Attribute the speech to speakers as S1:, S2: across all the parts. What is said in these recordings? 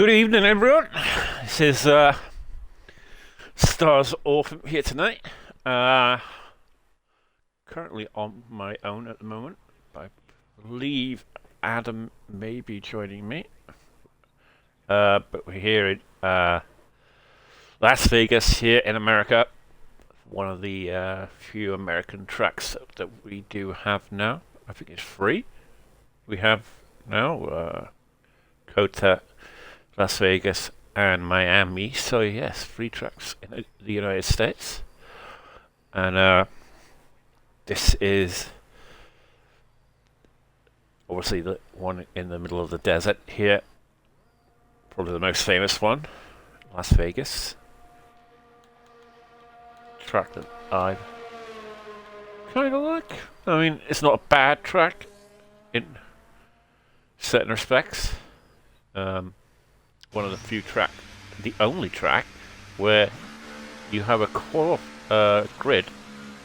S1: Good evening, everyone. This is Stars Orphan here tonight. Currently on my own at the moment. I believe Adam may be joining me. But we're here in Las Vegas, here in America. One of the few American tracks that we do have now. I think it's free. We have now Kota, Las Vegas, and Miami. So yes, free tracks in the United States. And this is obviously the one in the middle of the desert here. Probably the most famous one, Las Vegas. Track that I kind of like. I mean, it's not a bad track in certain respects. One of the few track, the only track, where you have a grid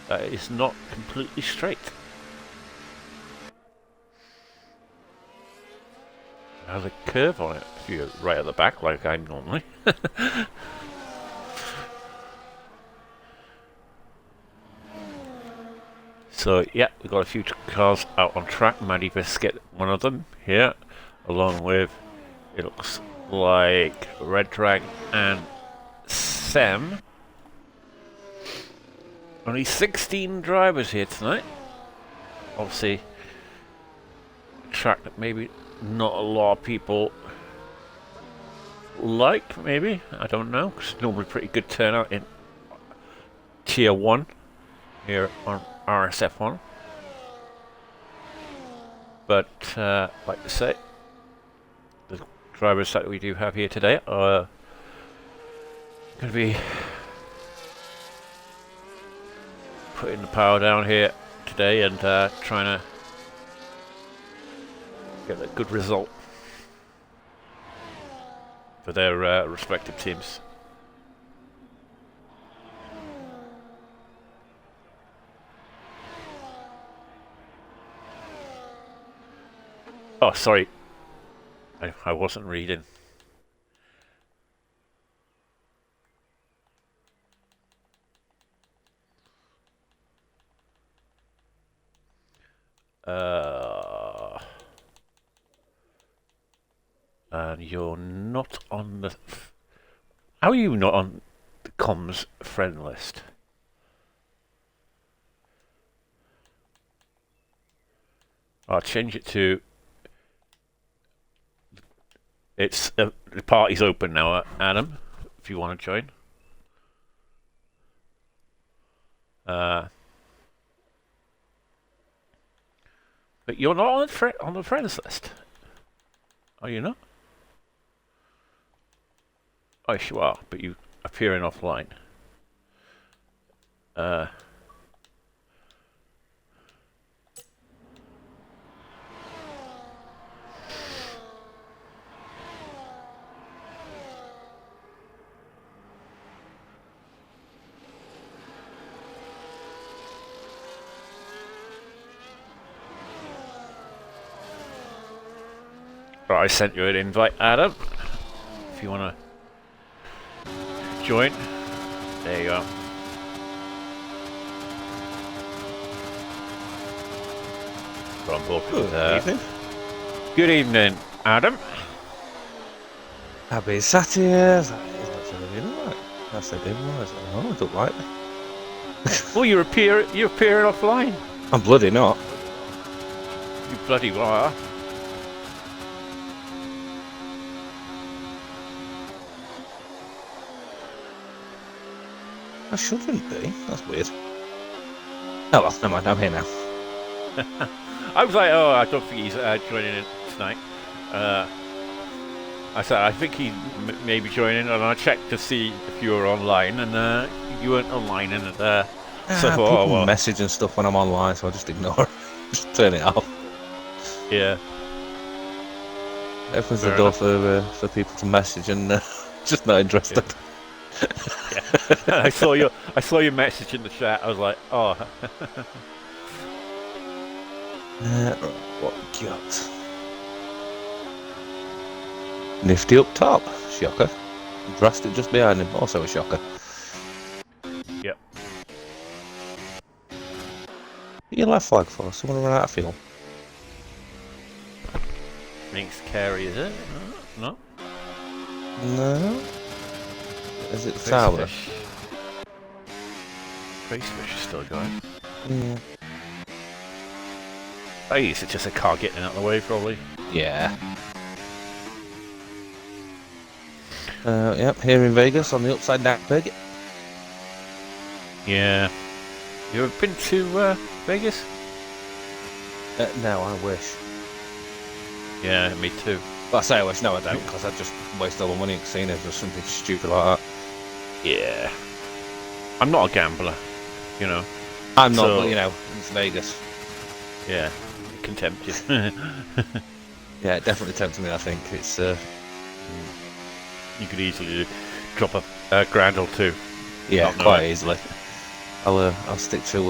S1: that is not completely straight. It has a curve on it if you're right at the back, like I'm normally. So yeah, we've got a few cars out on track. Maddie Biscuit, one of them here, along with, it looks like, Red Drag and Sam. Only 16 drivers here tonight. Obviously, a track that maybe not a lot of people like, maybe. I don't know, because it's normally pretty good turnout in Tier 1 here on RSF1. But, like I say, the drivers that we do have here today are going to be putting the power down here today and trying to get a good result for their respective teams. Oh, sorry. I wasn't reading. And you're not on the... How are you not on the comms friend list? I'll change it to... It's the party's open now, Adam, if you want to join. But you're not on the friends list. Are you not? Oh, yes, you are, but you appearing offline. Right, I sent you an invite, Adam. If you want to join, there you are. We're on board with,
S2: Good evening.
S1: Good evening, Adam.
S2: Happy Saturday. That's right. That's the dim one. Oh, I don't like it.
S1: Well, you're appearing offline.
S2: I'm bloody not.
S1: You bloody are.
S2: I shouldn't be. That's weird. Oh well, never mind. I'm here now.
S1: I was like, oh, I don't think he's joining in tonight. I said, I think he may be joining, and I checked to see if you were online, and you weren't online, and so
S2: I
S1: thought,
S2: put
S1: oh, well.
S2: message and stuff when I'm online, so I just ignore it. Just turn it off.
S1: Yeah.
S2: Opens the door for people to message, and just not interested.
S1: Yeah. Yeah. I saw your message in the chat. I was like, oh.
S2: What we got? Nifty up top. Shocker. Drastic just behind him. Also a shocker.
S1: Yep.
S2: Your left flag for? Someone run out of fuel.
S1: Links carry, is it? No.
S2: No. Is it the
S1: Face
S2: tower?
S1: fish. Face fish is still going.
S2: Yeah.
S1: Oh, is it just a car getting out of the way, probably?
S2: Yeah. Yep, here in Vegas on the upside down pig.
S1: Yeah. You ever been to Vegas?
S2: No, I wish.
S1: Yeah, me too.
S2: Well, I say I wish, no I don't, because I'd just waste all the money in casinos or something stupid like that.
S1: Yeah. I'm not a gambler, you know.
S2: I'm not,
S1: So-
S2: but you know, it's Vegas.
S1: Yeah. It can tempt you.
S2: Yeah, it definitely tempts me, I think. It's,
S1: You could easily drop a grand or two.
S2: yeah,
S1: Not
S2: quite
S1: knowing.
S2: easily. I'll stick to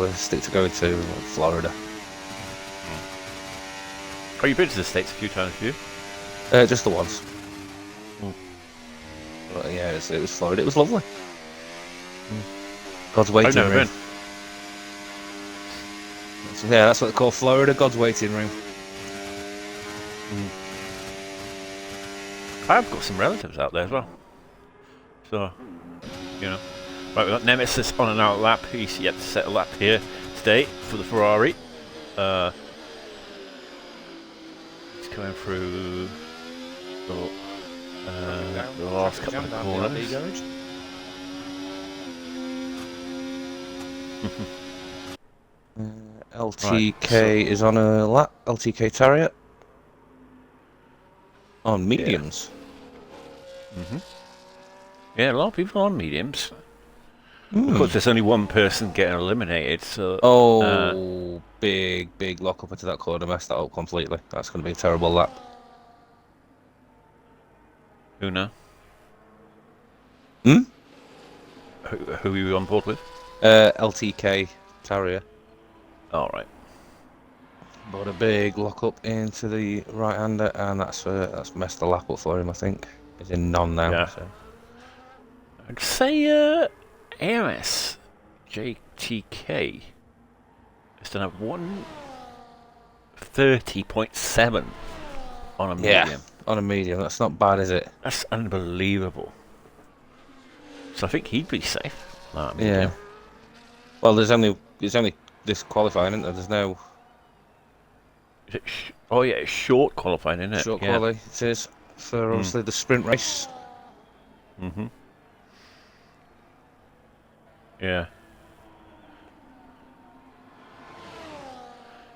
S2: going to Florida.
S1: Oh, you've been to the States a few times, have you?
S2: Just the once.
S1: Mm.
S2: But yeah, it was Florida. It was lovely. God's waiting
S1: I've never
S2: room.
S1: been.
S2: Yeah, that's what they call Florida, God's waiting room.
S1: I've got some relatives out there as well. So, you know. Right, we've got Nemesis on an out lap. He's yet to set a lap here today for the Ferrari. He's coming through the last couple of corners.
S2: LTK is on a lap. LTK Tarrier. On mediums.
S1: Yeah, a lot of people on mediums.
S2: Mm.
S1: Of course, there's only one person getting eliminated, so...
S2: Oh, big lock up into that corner. Messed that up completely. That's going to be a terrible lap.
S1: Who now?
S2: Hmm?
S1: Who are you on board with?
S2: LTK Tarrier.
S1: Alright.
S2: But a big lock up into the right hander, and that's messed the lap up for him, I think. He's in none now.
S1: Yeah.
S2: So.
S1: I'd say AMS JTK has done a 130.7 on a medium.
S2: Yeah, on a medium. That's not bad, is it?
S1: That's unbelievable. So I think he'd be safe.
S2: Yeah. Well, there's only this qualifying, isn't there? There's no
S1: Is it oh yeah, it's short qualifying, isn't it?
S2: short
S1: Yeah.
S2: quali. It is for obviously the sprint race.
S1: Mhm. Yeah.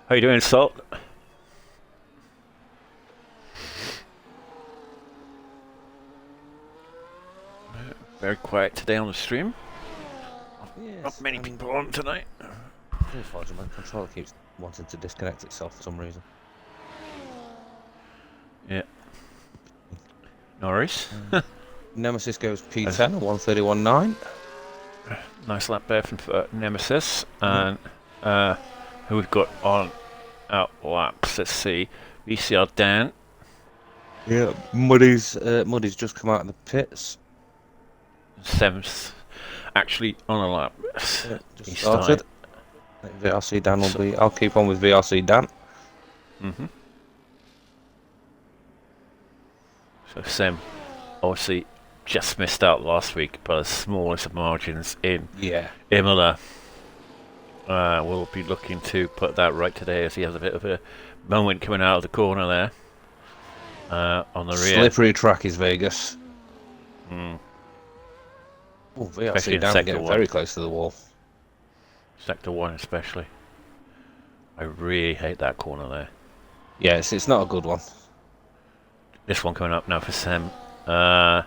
S1: How you doing, Salt? Very quiet today on the stream.
S2: Yes,
S1: Not many people on tonight.
S2: My controller keeps wanting to disconnect itself for some reason.
S1: Yeah. No worries.
S2: Nemesis goes P10, 131.9.
S1: Nice lap there from Nemesis. And who we've got on out laps? Let's see. VCR Dan.
S2: Yeah, Muddy's just come out of the pits.
S1: 7th. Actually on a lap.
S2: Yeah,
S1: He
S2: just started. I think VRC Dan will be. I'll keep on with VRC Dan.
S1: Mhm. So Sam obviously just missed out last week by the smallest of margins in
S2: Yeah.
S1: Imola. We'll be looking to put that right today as he has a bit of a moment coming out of the corner there. On the rear.
S2: Slippery track is Vegas.
S1: Mm.
S2: Oh,
S1: Especially
S2: VRC
S1: in
S2: Dan
S1: sector
S2: getting
S1: one.
S2: very close to the wall.
S1: Sector 1 especially. I really hate that corner there.
S2: Yes, it's not a good one.
S1: This one coming up now for Sam. I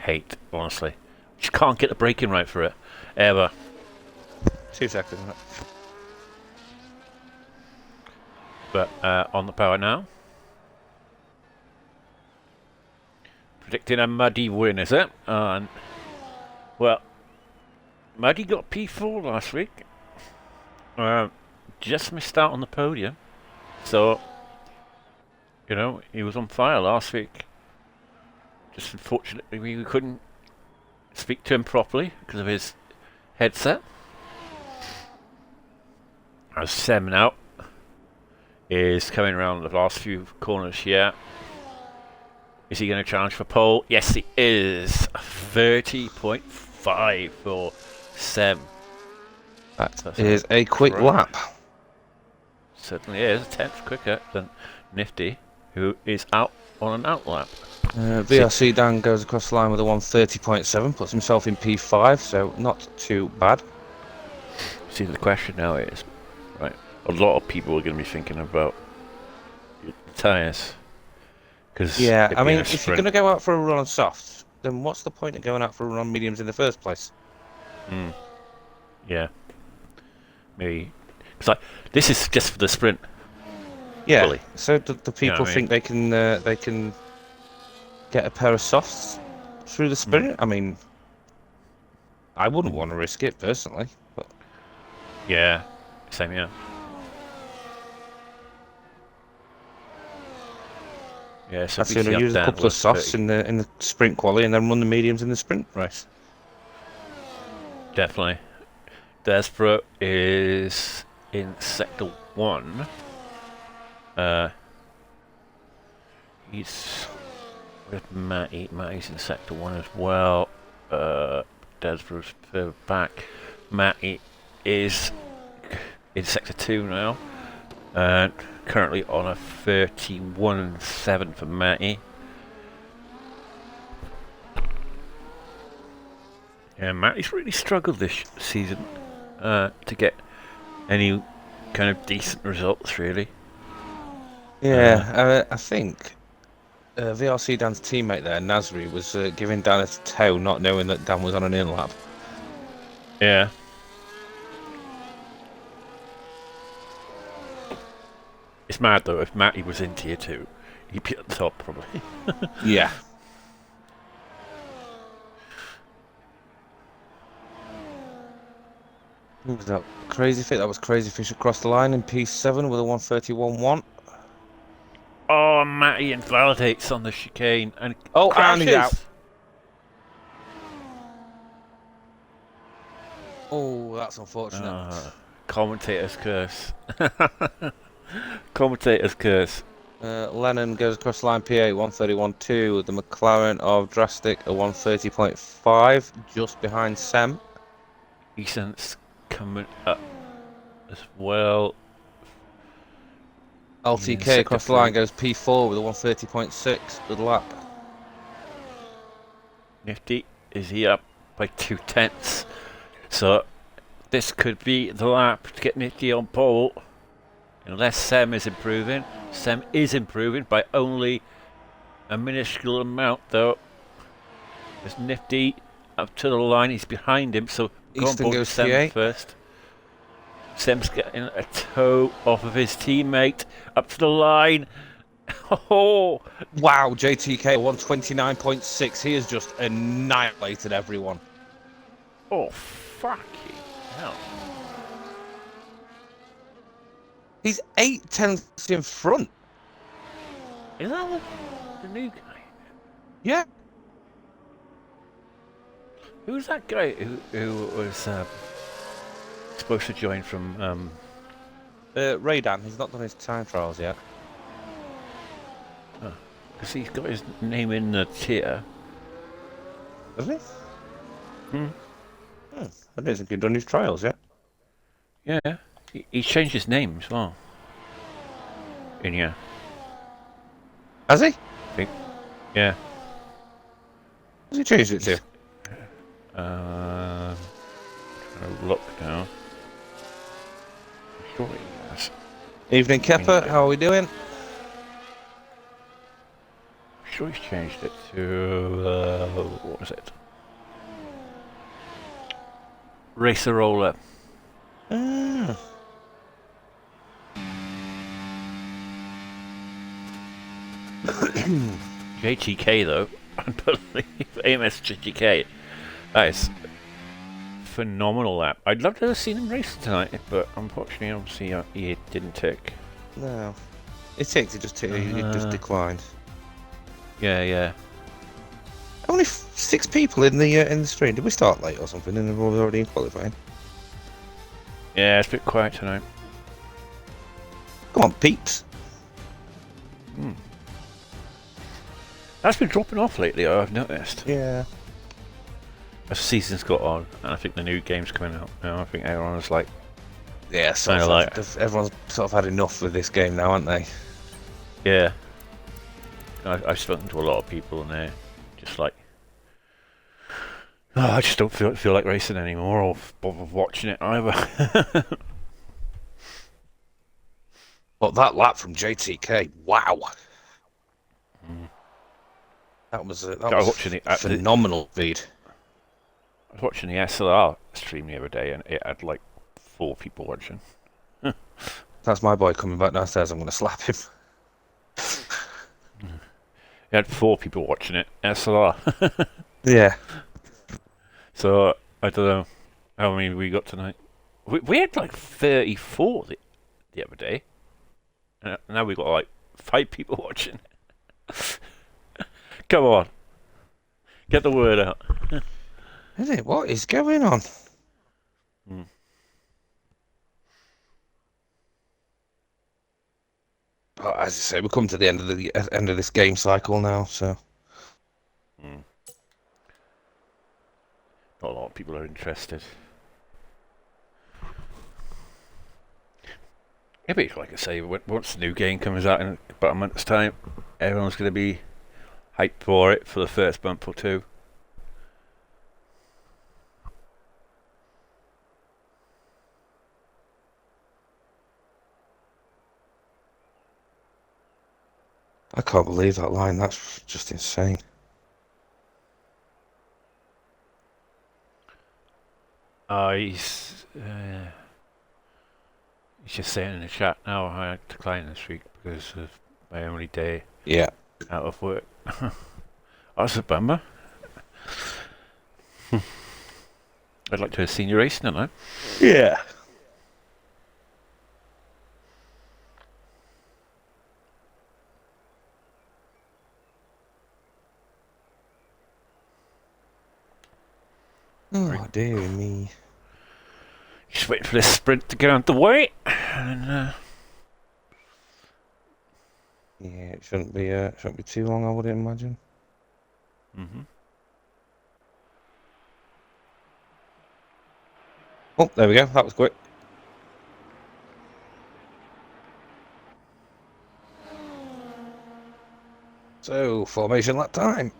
S1: hate, honestly. Just can't get the braking right for it. Ever.
S2: 2 seconds.
S1: But on the power now. Predicting a Muddy win, is it? Well, Muddy got P4 last week. Just missed out on the podium. So, you know, he was on fire last week. Just unfortunately, we couldn't speak to him properly because of his headset. As Sem now is coming around the last few corners here. Is he going to challenge for pole? Yes, he is. 30.5 for Sem.
S2: That is a quick lap.
S1: Certainly is. 10th quicker than Nifty, who is out on an out lap.
S2: VRC Dan goes across the line with a 130.7, puts himself in P5, so not too bad.
S1: See, the question now is, right, a lot of people are going to be thinking about the tyres.
S2: Yeah, I mean, if you're going to go out for a run on softs, then what's the point of going out for a run on mediums in the first place?
S1: Yeah. Maybe. It's like, this is just for the sprint.
S2: Yeah,
S1: fully.
S2: So do people think they can get a pair of softs through the sprint? I mean, I wouldn't want to risk it, personally. But
S1: yeah, same here. Yeah, so
S2: I'd sooner use a couple of softs in the sprint quali and then run the mediums in the sprint race.
S1: Definitely. Desperate is in sector 1. He's with Matty. Matty's in sector 1 as well. Desperat's further back. Matty is in sector 2 now. Currently on a 31.7 for Matty. Yeah, Matty's really struggled this season to get any kind of decent results, really.
S2: Yeah, I think VRC Dan's teammate there, Nasri, was giving Dan a tow, not knowing that Dan was on an in lap.
S1: Yeah. It's mad though, if Matty was in tier 2, he'd be at the top probably.
S2: Yeah. Who was that? Crazy Fish. That was Crazy Fish across the line in P7 with a 131.1.
S1: Oh, Matty invalidates on the chicane and
S2: and
S1: crashes.
S2: he's out. Oh, that's unfortunate.
S1: Commentator's curse. Commentator's curse.
S2: Lennon goes across the line P8 131.2 with the McLaren of Drastic a 130.5 just behind Sem.
S1: Eason's coming up as well.
S2: LTK across the line goes P4 with a 130.6. Good lap.
S1: Nifty, is he up by 0.2? So this could be the lap to get Nifty on pole. Unless Sem is improving. Sem is improving by only a minuscule amount though. There's Nifty up to the line, he's behind him, so go on board Sem P8 first. Sem's getting a toe off of his teammate up to the line. Oh
S2: wow, JTK 129.6. He has just annihilated everyone.
S1: Oh fucking hell.
S2: He's 0.8 in front.
S1: Is that the new guy?
S2: Yeah.
S1: Who's that guy who was supposed to join from
S2: Raydan? He's not done his time trials yet.
S1: Because he's got his name in the tier.
S2: Hasn't he? I don't think he'd done his trials yet.
S1: Yeah. He's changed his name as well. In here.
S2: Has he?
S1: I think. Yeah.
S2: What's he changed it to?
S1: Trying to look now. I'm sure he has.
S2: Evening, Kepper. How are we doing?
S1: I'm sure he's changed it to what was it? Racer Roller. JTK though, I believe AMS JTK. That is phenomenal lap. I'd love to have seen him race tonight, but unfortunately, obviously, he didn't tick.
S2: No, it ticked. It just ticked. It just declined.
S1: Yeah.
S2: Only 6 people in the stream. Did we start late or something? And we're already in qualifying.
S1: Yeah, it's a bit quiet tonight.
S2: Come on, peeps.
S1: That's been dropping off lately, I've noticed.
S2: Yeah.
S1: As the season's got on, and I think the new game's coming out now, I think everyone's like...
S2: Yeah,
S1: Kinda like-
S2: everyone's sort of had enough with this game now, haven't they?
S1: Yeah. I've spoken to a lot of people and they're just like... Oh, I just don't feel like racing anymore, or bother watching it either.
S2: But that lap from JTK, wow. That was a
S1: watching
S2: phenomenal feed.
S1: I was watching the SLR stream the other day and it had like 4 people watching.
S2: That's my boy coming back downstairs. I'm going to slap him.
S1: It had 4 people watching it, SLR.
S2: Yeah.
S1: So, I don't know how many we got tonight. We had like 34 the other day. And now we got like 5 people watching. Come on. Get the word out.
S2: Is it? What is going on? Well, as I say, we're coming to the end of this game cycle now, so...
S1: Not a lot of people are interested. Yeah, but like I say, once the new game comes out in about a month's time, everyone's going to be hyped for it for the first month or 2.
S2: I can't believe that line. That's just insane.
S1: He's just saying in the chat now I had to decline this week because of my only day out of work. That's a bummer. I'd like to have seen you racing tonight.
S2: Yeah. Oh, dear me.
S1: Just waiting for this sprint to get out the way. And,
S2: yeah, it shouldn't be too long, I wouldn't imagine. Oh, there we go. That was quick. So, formation lap time.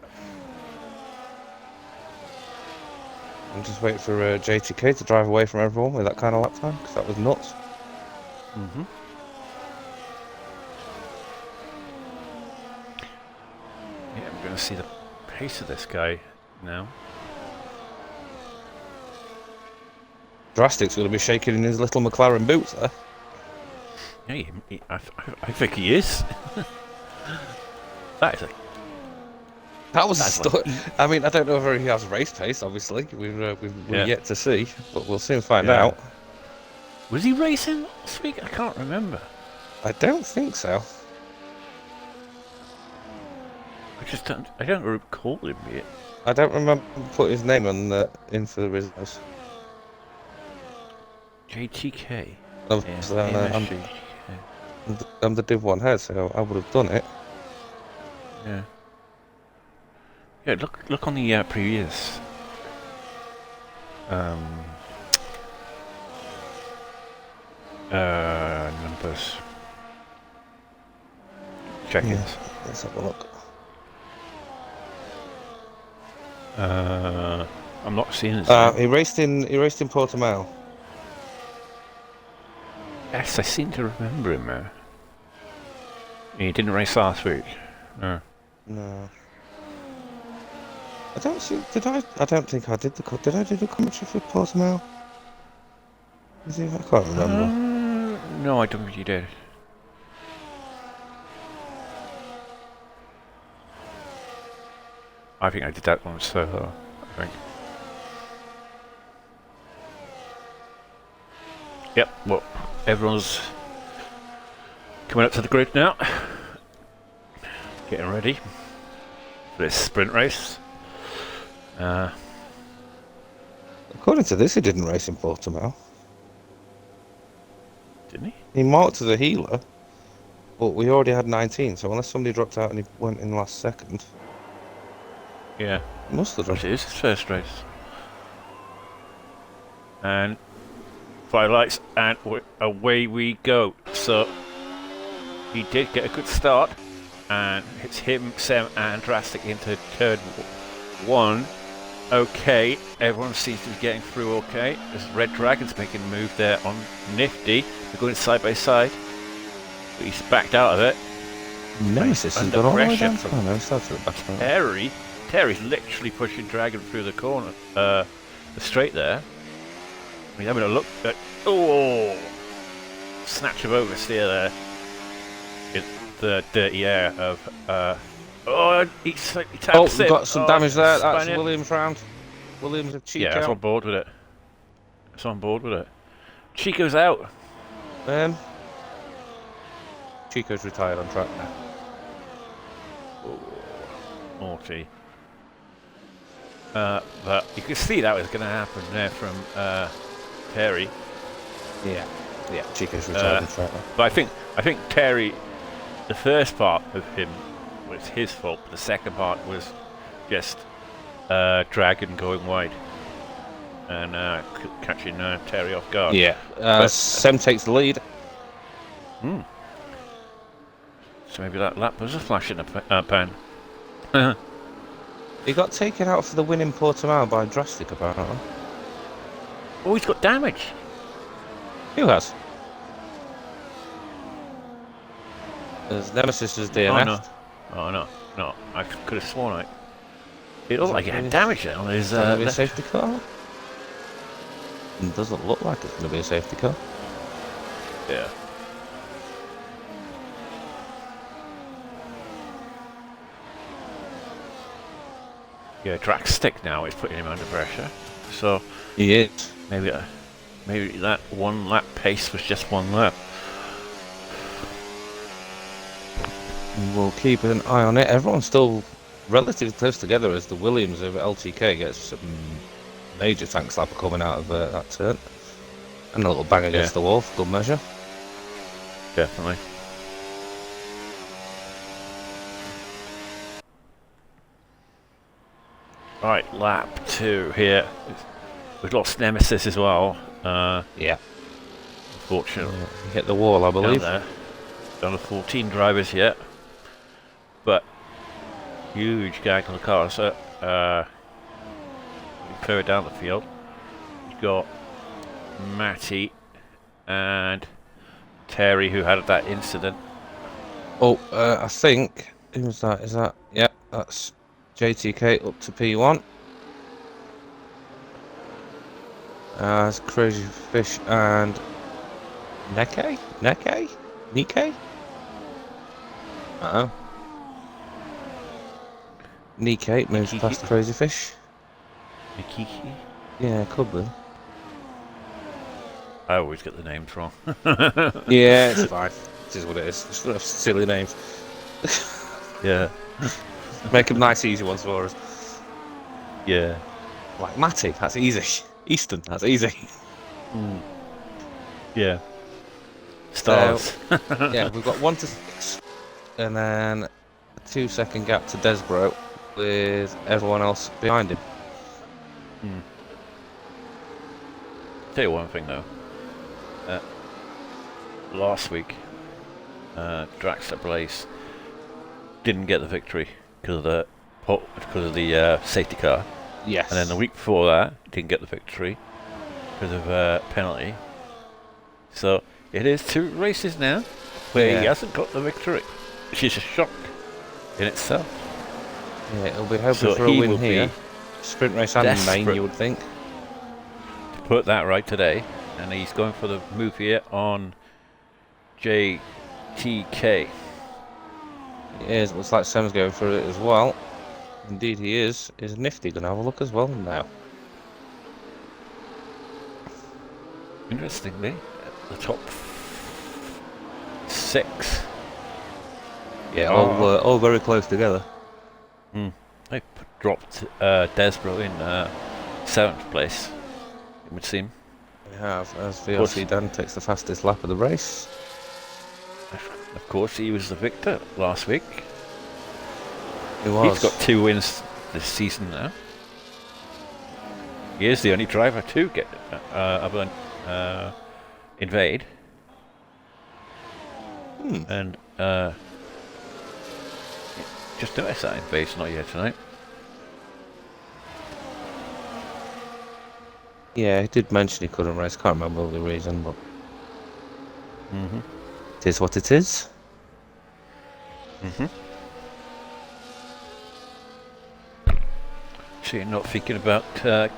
S2: I'm just waiting for JTK to drive away from everyone with that kind of lap time, because that was nuts.
S1: Yeah, I'm going to see the pace of this guy now.
S2: Drastic's going to be shaking in his little McLaren boots there.
S1: Yeah, I think he is. That is
S2: That was I mean, I don't know whether he has race pace, obviously. We're yet to see, but we'll soon find out.
S1: Was he racing last week? I can't remember.
S2: I don't think so.
S1: I don't recall him yet.
S2: I don't remember putting his name on in for the results.
S1: JTK.
S2: I'm the Div 1 head, so I would have done it.
S1: Yeah. Yeah, look on the previous numbers. Check-ins.
S2: Let's have a look.
S1: I'm not seeing his
S2: He raced in Portimao.
S1: Yes, I seem to remember him there. He didn't race last week. No.
S2: No. I don't see. I don't think I did Did I do the commentary for Portimao? I can't remember.
S1: No, I don't think you did. I think I did that one solo. I think. Yep. Well, everyone's coming up to the grid now. Getting ready for this sprint race. Uh,
S2: According to this, he didn't race in Portimao.
S1: didn't he?
S2: He marked as a healer, but we already had 19, so unless somebody dropped out and he went in last second,
S1: Yeah.
S2: he must have done.
S1: It is his first race. And 5 lights, and away we go. So he did get a good start, and it's him, Sam, and Drastic into turn 1. Okay, everyone seems to be getting through okay. There's Red Dragon's making a move there on Nifty. They're going side by side, but he's backed out of it.
S2: Nemesis has
S1: Under
S2: gone all the way
S1: pressure
S2: down.
S1: from
S2: Oh no, he started at the back.
S1: Terry's literally pushing Dragon through the corner, the straight there. He's having a look at, snatch of oversteer there. In the dirty air of, he taps
S2: we've
S1: it.
S2: got some damage there. That's
S1: Spaniard.
S2: Williams round. Williams of Chico.
S1: Yeah, that's on board with it. It's on board with it. Chico's out.
S2: Chico's retired on track now.
S1: Naughty. But you could see that was going to happen there from Terry.
S2: Yeah, Chico's retired on track now.
S1: But I think Terry, the first part of him was his fault. But the second part was just Dragon going wide and catching Terry off guard.
S2: Yeah, Sem takes the lead.
S1: So maybe that lap was a flash in the pan.
S2: He got taken out for the win in Portimao by Drastic, apparently.
S1: Oh, he's got damage.
S2: Who has? There's Nemesis as DNF.
S1: Oh no. I could have sworn it looked like he had damage there on his.
S2: Going to be a safety car? It doesn't look like it's going to be a safety car.
S1: Yeah. Yeah, Drax stick now is putting him under pressure. So
S2: He is.
S1: maybe that one lap pace was just one lap.
S2: We'll keep an eye on it. Everyone's still relatively close together as the Williams of LTK gets some major tank slapper coming out of that turn. And a little bang against the wall for good measure.
S1: Definitely. Right, lap 2 here. We've lost Nemesis as well.
S2: Yeah.
S1: Unfortunately.
S2: He hit the wall, I believe.
S1: Down there. Down to 14 drivers yet. But huge gang on the car. So further down the field, you've got Matty and Terry who had that incident.
S2: Oh, I think who was that? Is that? Yeah, that's JTK up to P1. It's Crazy Fish and Nike. Uh-oh. Nike moves past Crazy Fish.
S1: Nikiki?
S2: Yeah, could be.
S1: I always get the names wrong.
S2: Yeah, it's fine. This is what it is. Just got silly names.
S1: Yeah.
S2: Make them nice, easy ones for us.
S1: Yeah.
S2: Like Matty, that's easy. Easton, that's easy.
S1: Yeah. Stars.
S2: Yeah, we've got 1 to 6, and then a 2-second gap to Desbro with everyone else behind him.
S1: Tell you one thing though. Last week, Draxler Blaze didn't get the victory because of the safety car.
S2: Yes.
S1: And then the week before that, didn't get the victory because of penalty. So it is 2 races now where he hasn't got the victory, which is a shock in itself.
S2: Yeah, he'll be hoping
S1: So
S2: for a
S1: he
S2: win
S1: will
S2: here.
S1: be
S2: Sprint race and main,
S1: desperate.
S2: you would think.
S1: To put that right today, and he's going for the move here on JTK.
S2: He is. Looks like Sam's going for it as well. Indeed he is. Is Nifty going to have a look as well now?
S1: Interestingly, the top 6.
S2: Yeah, all very close together.
S1: They dropped Desborough in 7th place, it would seem.
S2: We have, as
S1: course.
S2: VRC Dan takes the fastest lap of the race.
S1: Of course, he was the victor last week.
S2: He was.
S1: He's got 2 wins this season now. He is the only driver to get invade. And just noticed that invade's not here tonight.
S2: Yeah, he did mention he couldn't race. Can't remember the reason, but it is what it is.
S1: So you're not thinking about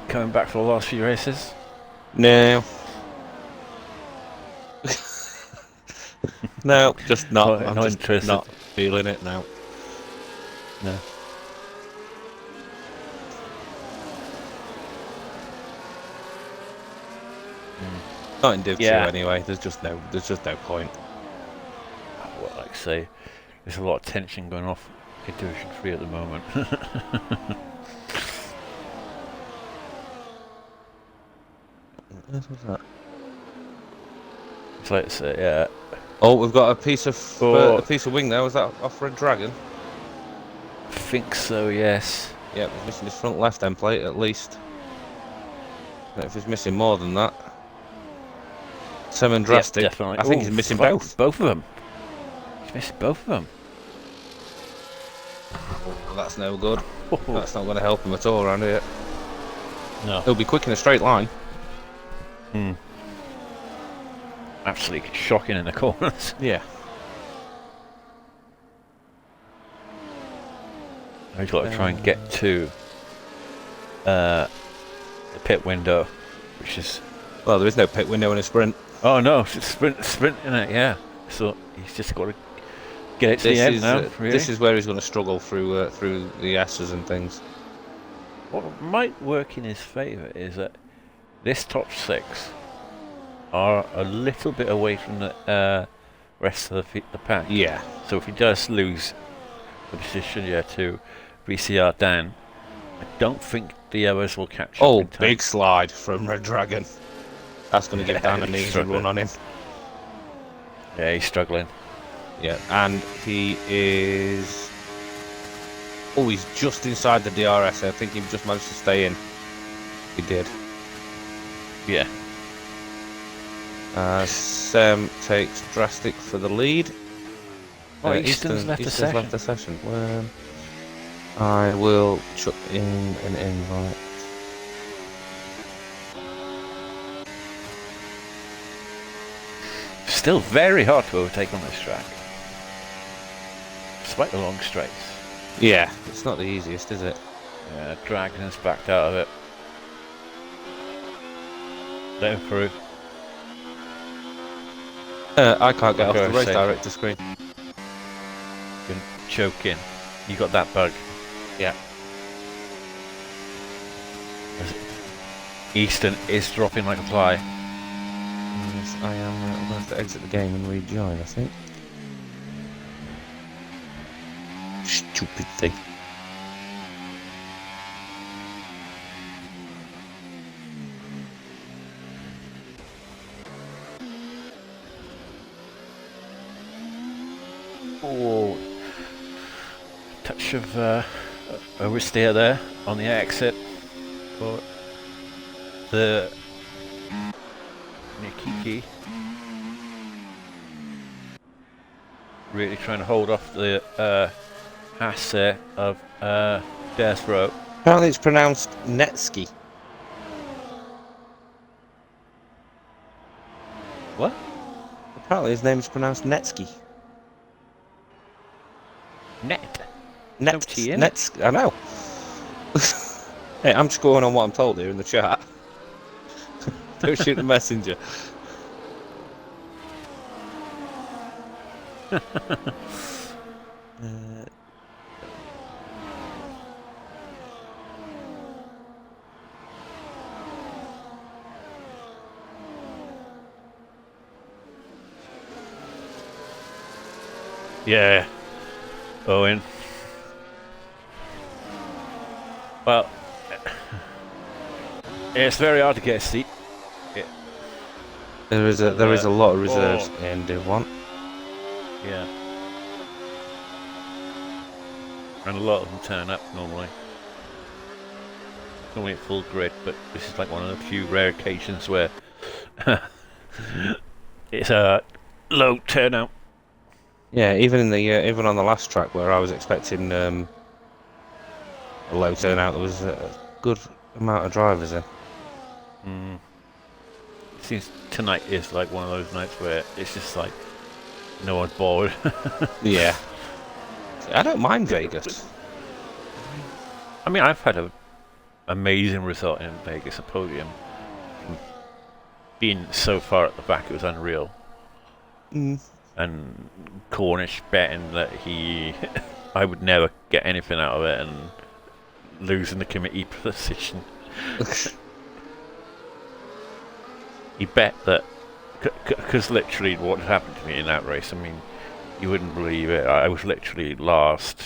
S1: coming back for the last few races?
S2: No. No, just not.
S1: Not
S2: I'm just
S1: interested.
S2: not feeling it now.
S1: No.
S2: Not in Div 2
S1: Yeah.
S2: anyway. There's just no point.
S1: Well, like I say, there's a lot of tension going off in Division 3 at the moment.
S2: What's that?
S1: It's like, yeah.
S2: Oh, we've got a piece of
S1: Oh.
S2: a piece of wing there. Was that off Red Dragon?
S1: I think so, yes.
S2: Yeah, he's missing his front left end plate at least. But if he's missing more than that, Semen Drastic.
S1: Yep, definitely.
S2: I think
S1: Ooh,
S2: he's missing
S1: fuck,
S2: both.
S1: Both of them. He's missing both of them.
S2: Well, that's no good. That's not going to help him at all around here.
S1: No.
S2: He'll be quick in a straight line.
S1: Absolutely shocking in the corners.
S2: Yeah.
S1: He's got to try and get to the pit window, which is...
S2: Well, there is no pit window in a sprint.
S1: Oh no, it's sprint in it, yeah. So he's just got to get it to the end now, really.
S2: This is where he's going to struggle through the S's and things.
S1: What might work in his favour is that this top 6 are a little bit away from the rest of the pack.
S2: Yeah.
S1: So if he does lose the position to VCR Dan, I don't think the others will catch up.
S2: Oh, big slide from Red Dragon. That's going to give Dan an easy run on him.
S1: Yeah, he's struggling.
S2: Yeah, and he is... Oh, he's just inside the DRS. I think he just managed to stay in. He did.
S1: Yeah.
S2: Sam takes Drastic for the lead.
S1: Oh, Easton's left the
S2: session. Well, I will chuck in an invite.
S1: Still very hard to overtake on this track, despite the long straights.
S2: Yeah, it's not the easiest, is it?
S1: Yeah, Dragon's backed out of it. Let him through.
S2: I can't get off the race director screen.
S1: Been choking. You got that bug.
S2: Yeah.
S1: Easton is dropping like a fly.
S2: Yes, I am. I'm going to have to exit the game and rejoin, I think. Stupid thing.
S1: Oh, touch of oversteer there on the exit for the Nikiki. Really trying to hold off the Haas there of Desborough.
S2: Apparently it's pronounced Netsky.
S1: What?
S2: Apparently his name is pronounced Netsky. Nets. I know. Hey, I'm just going on what I'm told here in the chat. Don't shoot the messenger.
S1: Yeah. Owen. Well, it's very hard to get a seat. It,
S2: There is a lot of reserves in Div 1.
S1: yeah. And a lot of them turn up normally. Normally at full grid, but this is like one of the few rare occasions where it's a low turnout.
S2: Yeah, even on the last track where I was expecting a low turnout, there was a good amount of drivers in.
S1: Mm. It seems tonight is like one of those nights where it's just like no one's bored.
S2: Yeah. I don't mind Vegas.
S1: I mean, I've had an amazing result in Vegas, a podium. Being so far at the back, it was unreal.
S2: Mm.
S1: And Cornish betting that I would never get anything out of it, and losing the committee position. He bet that, because literally what had happened to me in that race, I mean, you wouldn't believe it. I was literally last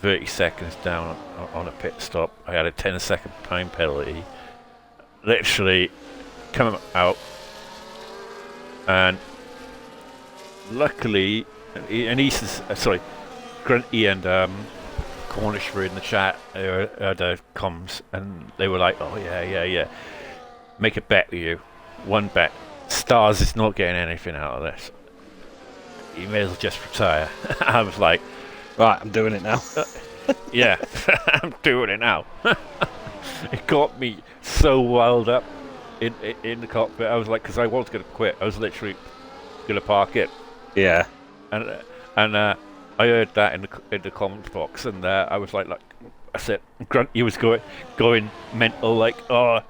S1: 30 seconds down on a pit stop. I had a 10-second time penalty. Literally coming out, and luckily, and Grunty and Cornish were in the chat, the comms, and they were like, "Oh yeah, make a bet with you. One bet. Stars is not getting anything out of this. You may as well just retire." I was like,
S2: Right, I'm doing it now.
S1: yeah, I'm doing it now. It got me so wild up in the cockpit. I was like, because I was going to quit. I was literally going to park it.
S2: Yeah.
S1: And I heard that in the comments box, and I was like, I said, Grunty was going mental, like, oh,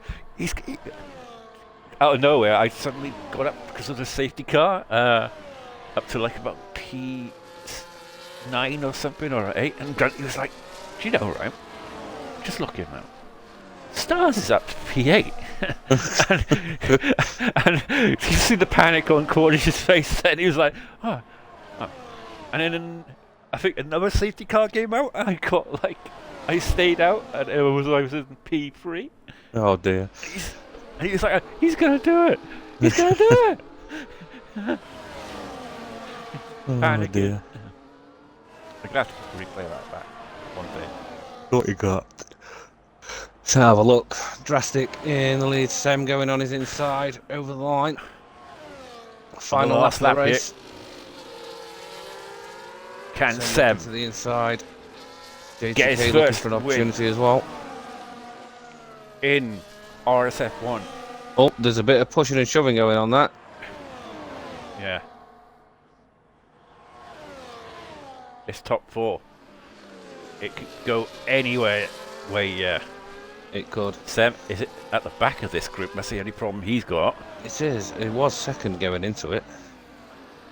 S1: out of nowhere. I suddenly got up because of the safety car, up to like about P9 or something, or 8, and Grunty was like, do you know, right? Just look him out. Stars is up to P8. and you see the panic on Cornish's face, and he was like, oh. And then I think another safety car came out, and I stayed out, and I was in P3.
S2: Oh dear.
S1: And he was like, he's gonna do it. He's gonna do it.
S2: Oh dear.
S1: I'm gonna have to replay that back one day.
S2: What you got? Let's have a look. Drastic in the lead. Sam going on his inside over the line. Final lap of the race.
S1: Can Sam
S2: to the inside? JTK
S1: get his
S2: looking
S1: first
S2: for an opportunity as well.
S1: In RSF1.
S2: Oh, there's a bit of pushing and shoving going on that.
S1: Yeah. It's top 4. It could go anywhere. Yeah.
S2: It could.
S1: Sam is it at the back of this group? That's the only problem he's got.
S2: It is. It was second going into it.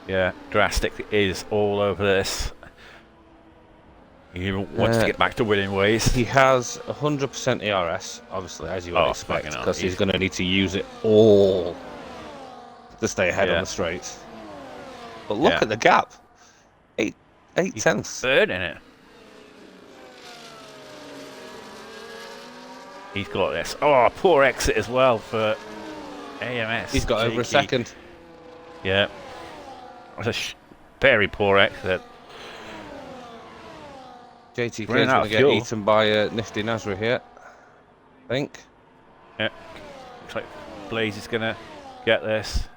S1: Yeah, Drastic is all over this. He wants to get back to winning ways.
S2: He has 100% ERS, obviously, as you would expect, because he's going to need to use it all to stay ahead on the straights. But look at the gap. 8 tenths.
S1: Third in it. He's got this. Oh, poor exit as well for AMS.
S2: He's got over a second.
S1: Yeah. That's a very poor exit.
S2: JTK is going to get eaten by Nifty Nasri here, I think.
S1: Yeah. Looks like Blaze is going to get this.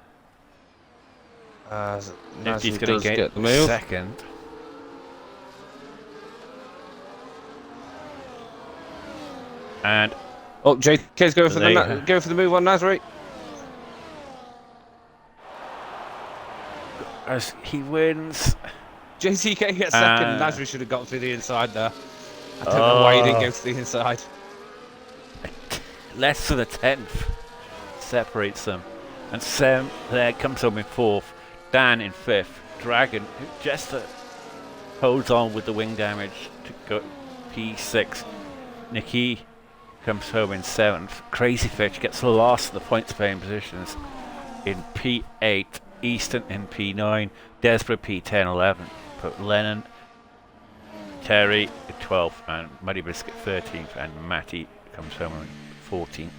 S2: Nifty's going to get the move.
S1: Second. And
S2: oh, JTK's going for the move on Nasri.
S1: As he wins.
S2: JTK gets second. Nasri should have got through the inside there. I don't know why he didn't go to the inside.
S1: Less than a tenth separates them. And Sam there comes home in 4th. Dan in 5th. Dragon, who just holds on with the wing damage to go P6. Nikki comes home in 7th. Crazy Fish gets the last of the points paying positions in P8. Easton in P9. Desperate P10, 11. But Lennon Terry 12th, and Muddy Biscuit 13th, and Matty comes home on 14th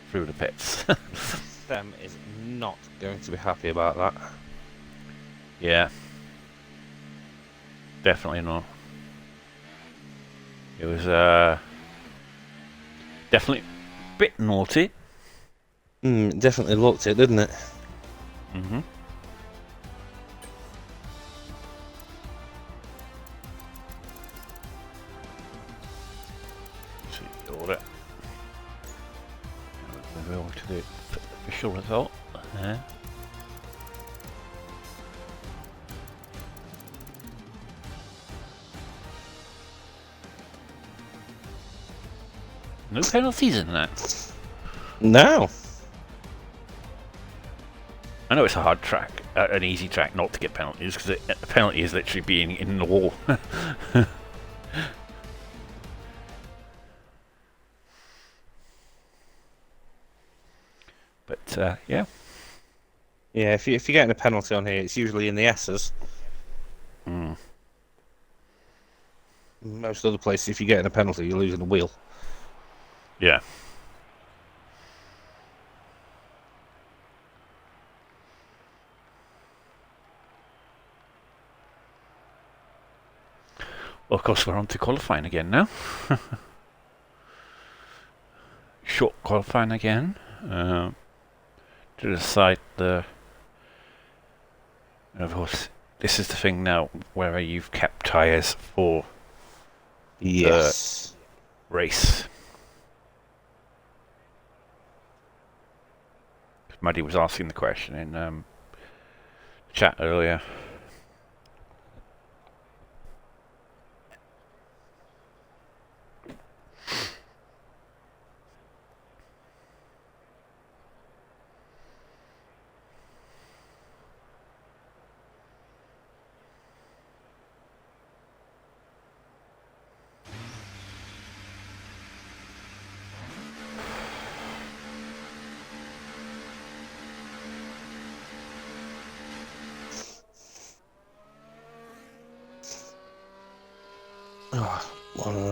S1: through the pits.
S2: Sam is not going to be happy about that.
S1: Yeah, definitely not. It was definitely a bit naughty.
S2: Definitely looked it, didn't it?
S1: Mm-hmm. See the order. We'll go to the official result. No penalties in that.
S2: No.
S1: I know it's a hard track, an easy track not to get penalties, because the penalty is literally being in the wall. But yeah.
S2: Yeah, if you're getting a penalty on here, it's usually in the S's.
S1: Mm.
S2: Most other places, if you're getting a penalty, you're losing a wheel.
S1: Yeah. Well, of course, we're on to qualifying again now. Short qualifying again to decide the. And of course, this is the thing now where you've kept tyres for
S2: Yes.
S1: the race. Muddy was asking the question in chat earlier.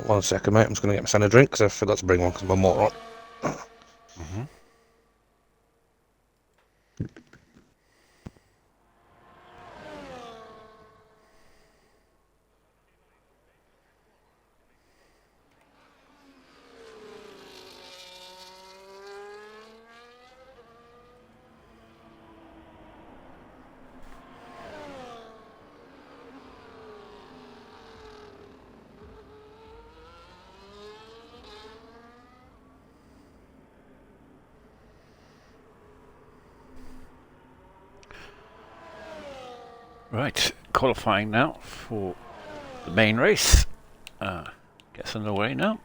S2: One second, mate. I'm just going to get my son a drink because I forgot to bring one because I'm a moron.
S1: Mm-hmm. Right, qualifying now for the main race. Gets underway now.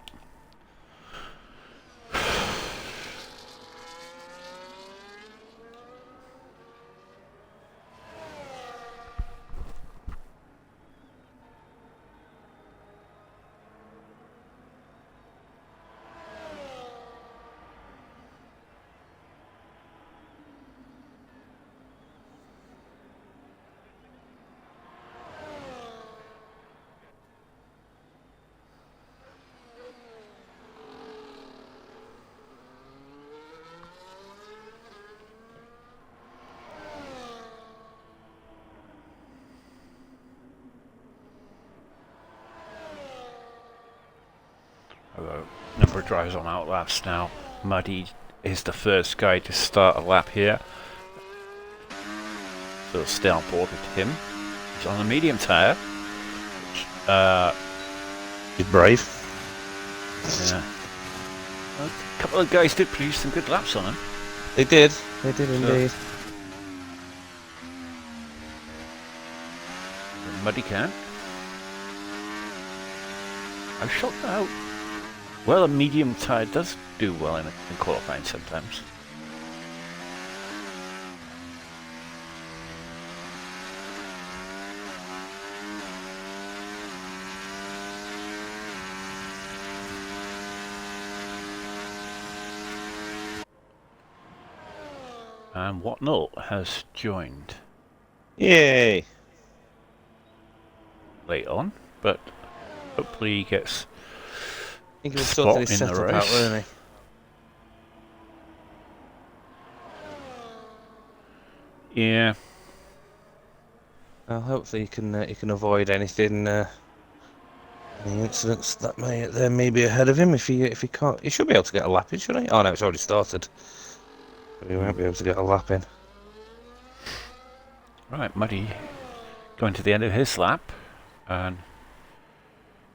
S1: Number of drivers on outlaps now. Muddy is the first guy to start a lap here. So stay on board with him. He's on a medium tyre.
S2: He's brave.
S1: Yeah. A couple of guys did produce some good laps on him.
S2: They did. They did indeed.
S1: Muddy can. I'm shocked how well a medium tyre does do well in qualifying sometimes. And Whatnot has joined
S2: Yay!
S1: late on, but hopefully he gets
S2: I think he
S1: a
S2: was sorting
S1: spot
S2: his
S1: in the
S2: setup out,
S1: race.
S2: weren't he?
S1: Yeah.
S2: Well, hopefully he can avoid anything, any incidents that may be ahead of him. If he can't, he should be able to get a lap in, shouldn't he? Oh no, it's already started. But he won't be able to get a lap in.
S1: Right, Muddy going to the end of his lap, and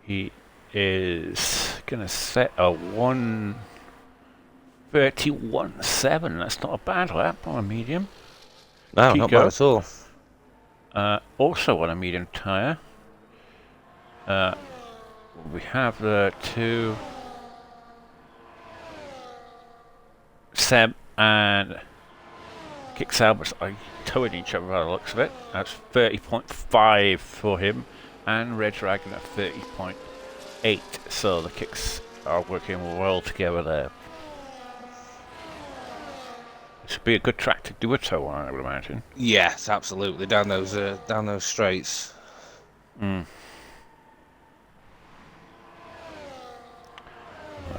S1: he is going to set a 1:31.7. That's not a bad lap on a medium.
S2: No, not bad at all.
S1: Also on a medium tyre. We have the two Seb and Kick Salvers are towing each other by the looks of it. That's 30.5 for him, and Red Dragon at 30.8. So the kicks are working well together there. This would be a good track to do a tow on, I would imagine.
S2: Yes, absolutely. Down those straights.
S1: I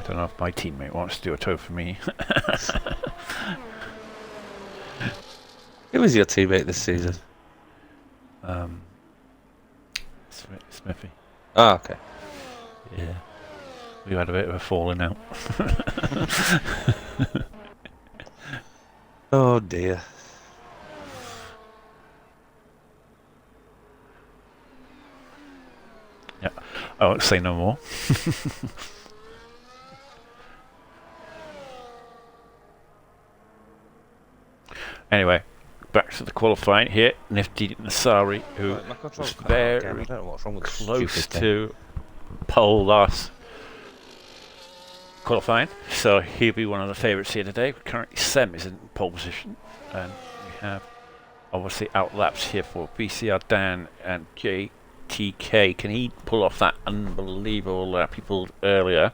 S1: don't know if my teammate wants to do a tow for me.
S2: Who was your teammate this season?
S1: Smithy.
S2: Oh, okay.
S1: Yeah. We had a bit of a falling out.
S2: Oh dear.
S1: Yeah. I won't say no more. Anyway, back to the qualifying here. Nifty Nasari, who was very close to pole last qualifying, so he'll be one of the favourites here today. Currently, Sem is in pole position, and we have obviously outlaps here for BCR Dan and JTK. Can he pull off that unbelievable lap he pulled earlier?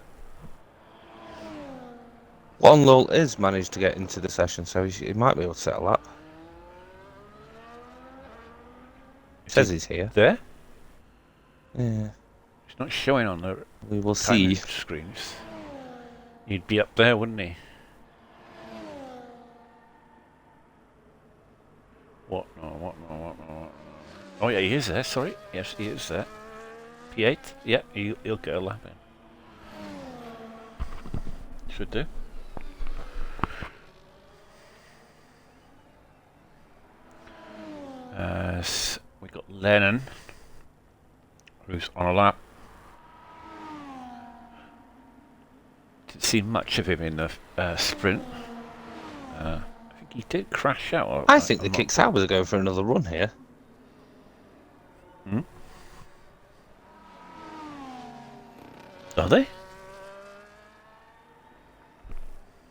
S2: One Lull is managed to get into the session, so he might be able to set a lap. Says he's here.
S1: There?
S2: Yeah.
S1: It's not showing on the
S2: We will see.
S1: screens. He'd be up there, wouldn't he? What? No. Oh yeah, he is there. Sorry. Yes, he is there. P8. Yeah, he'll get a lap in. Should do. We got Lennon, who's on a lap. Didn't see much of him in the sprint. I think he did crash out.
S2: I think the Kick Salvers are going for another run here.
S1: Hmm? Are they?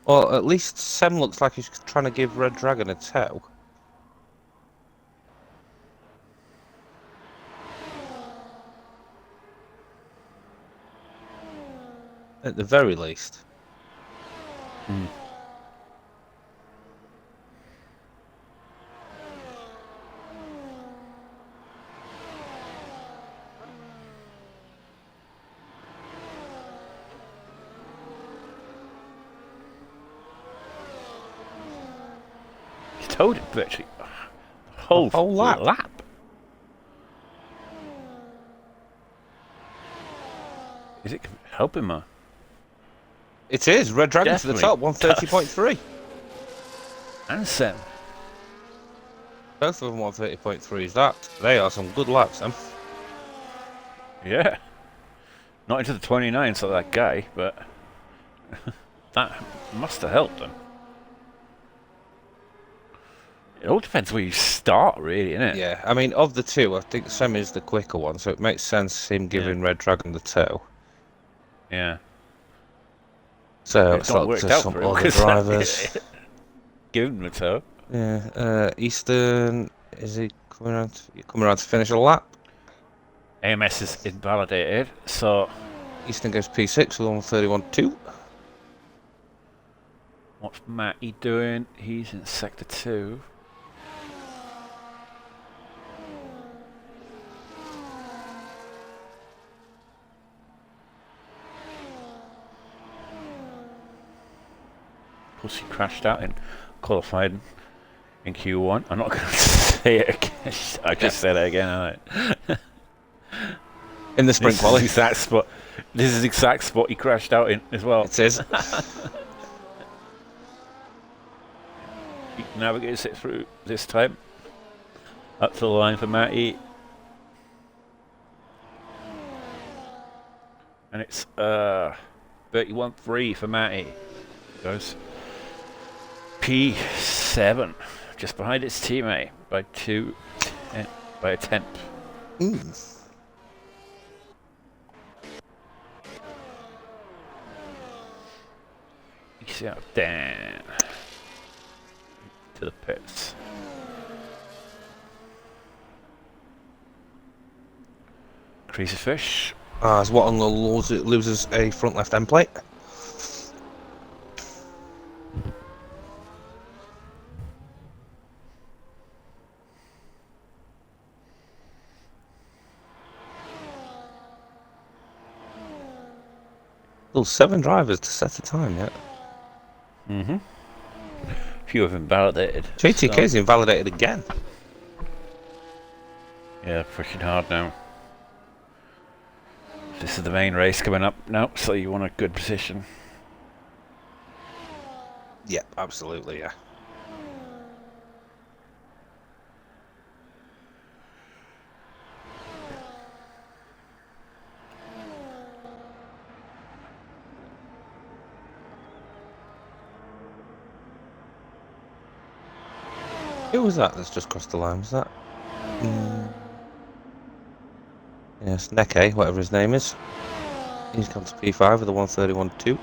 S2: Well, at least Sem looks like he's trying to give Red Dragon a tow. At the very least.
S1: Hmm. He's towed it virtually the whole lap. Is it helping him?
S2: It is. Red Dragon to the top,
S1: Definitely.
S2: 130.3.
S1: And Sem.
S2: Both of them 130.3s. They are some good laps, them.
S1: Yeah. Not into the 29, so that guy, but that must have helped him. It all depends where you start, really, innit?
S2: Yeah, I mean, of the two, I think Sem is the quicker one, so it makes sense him giving Red Dragon the tow.
S1: Yeah.
S2: So
S1: It's not worked out
S2: some
S1: for him,
S2: other drivers.
S1: Give him the tow.
S2: Yeah, Eastern, is he coming around to finish a lap?
S1: AMS is invalidated, so
S2: Eastern goes P6 with 131.2.
S1: what's Matty doing? He's in Sector 2. Plus, he crashed out in qualified in Q1. I'm not going to say it again. I just said it again, haven't I?
S2: In the sprint quali.
S1: This is the exact spot he crashed out in as well.
S2: It is.
S1: He navigates it through this time. Up to the line for Matty. And it's 31.3 for Matty. Goes P7, just behind its teammate by by a tenth. He's out down to the pits. Crazy fish.
S2: As Watton loses a front left end plate. Still 7 drivers to set a time yet.
S1: Mm-hmm. Few of them validated.
S2: JTK's invalidated again.
S1: Yeah, pushing hard now. This is the main race coming up now, so you want a good position.
S2: Yep, absolutely, yeah. Who was that that's just crossed the line? Was that? Yes, Neke, whatever his name is. He's come to P5 with a 131.2.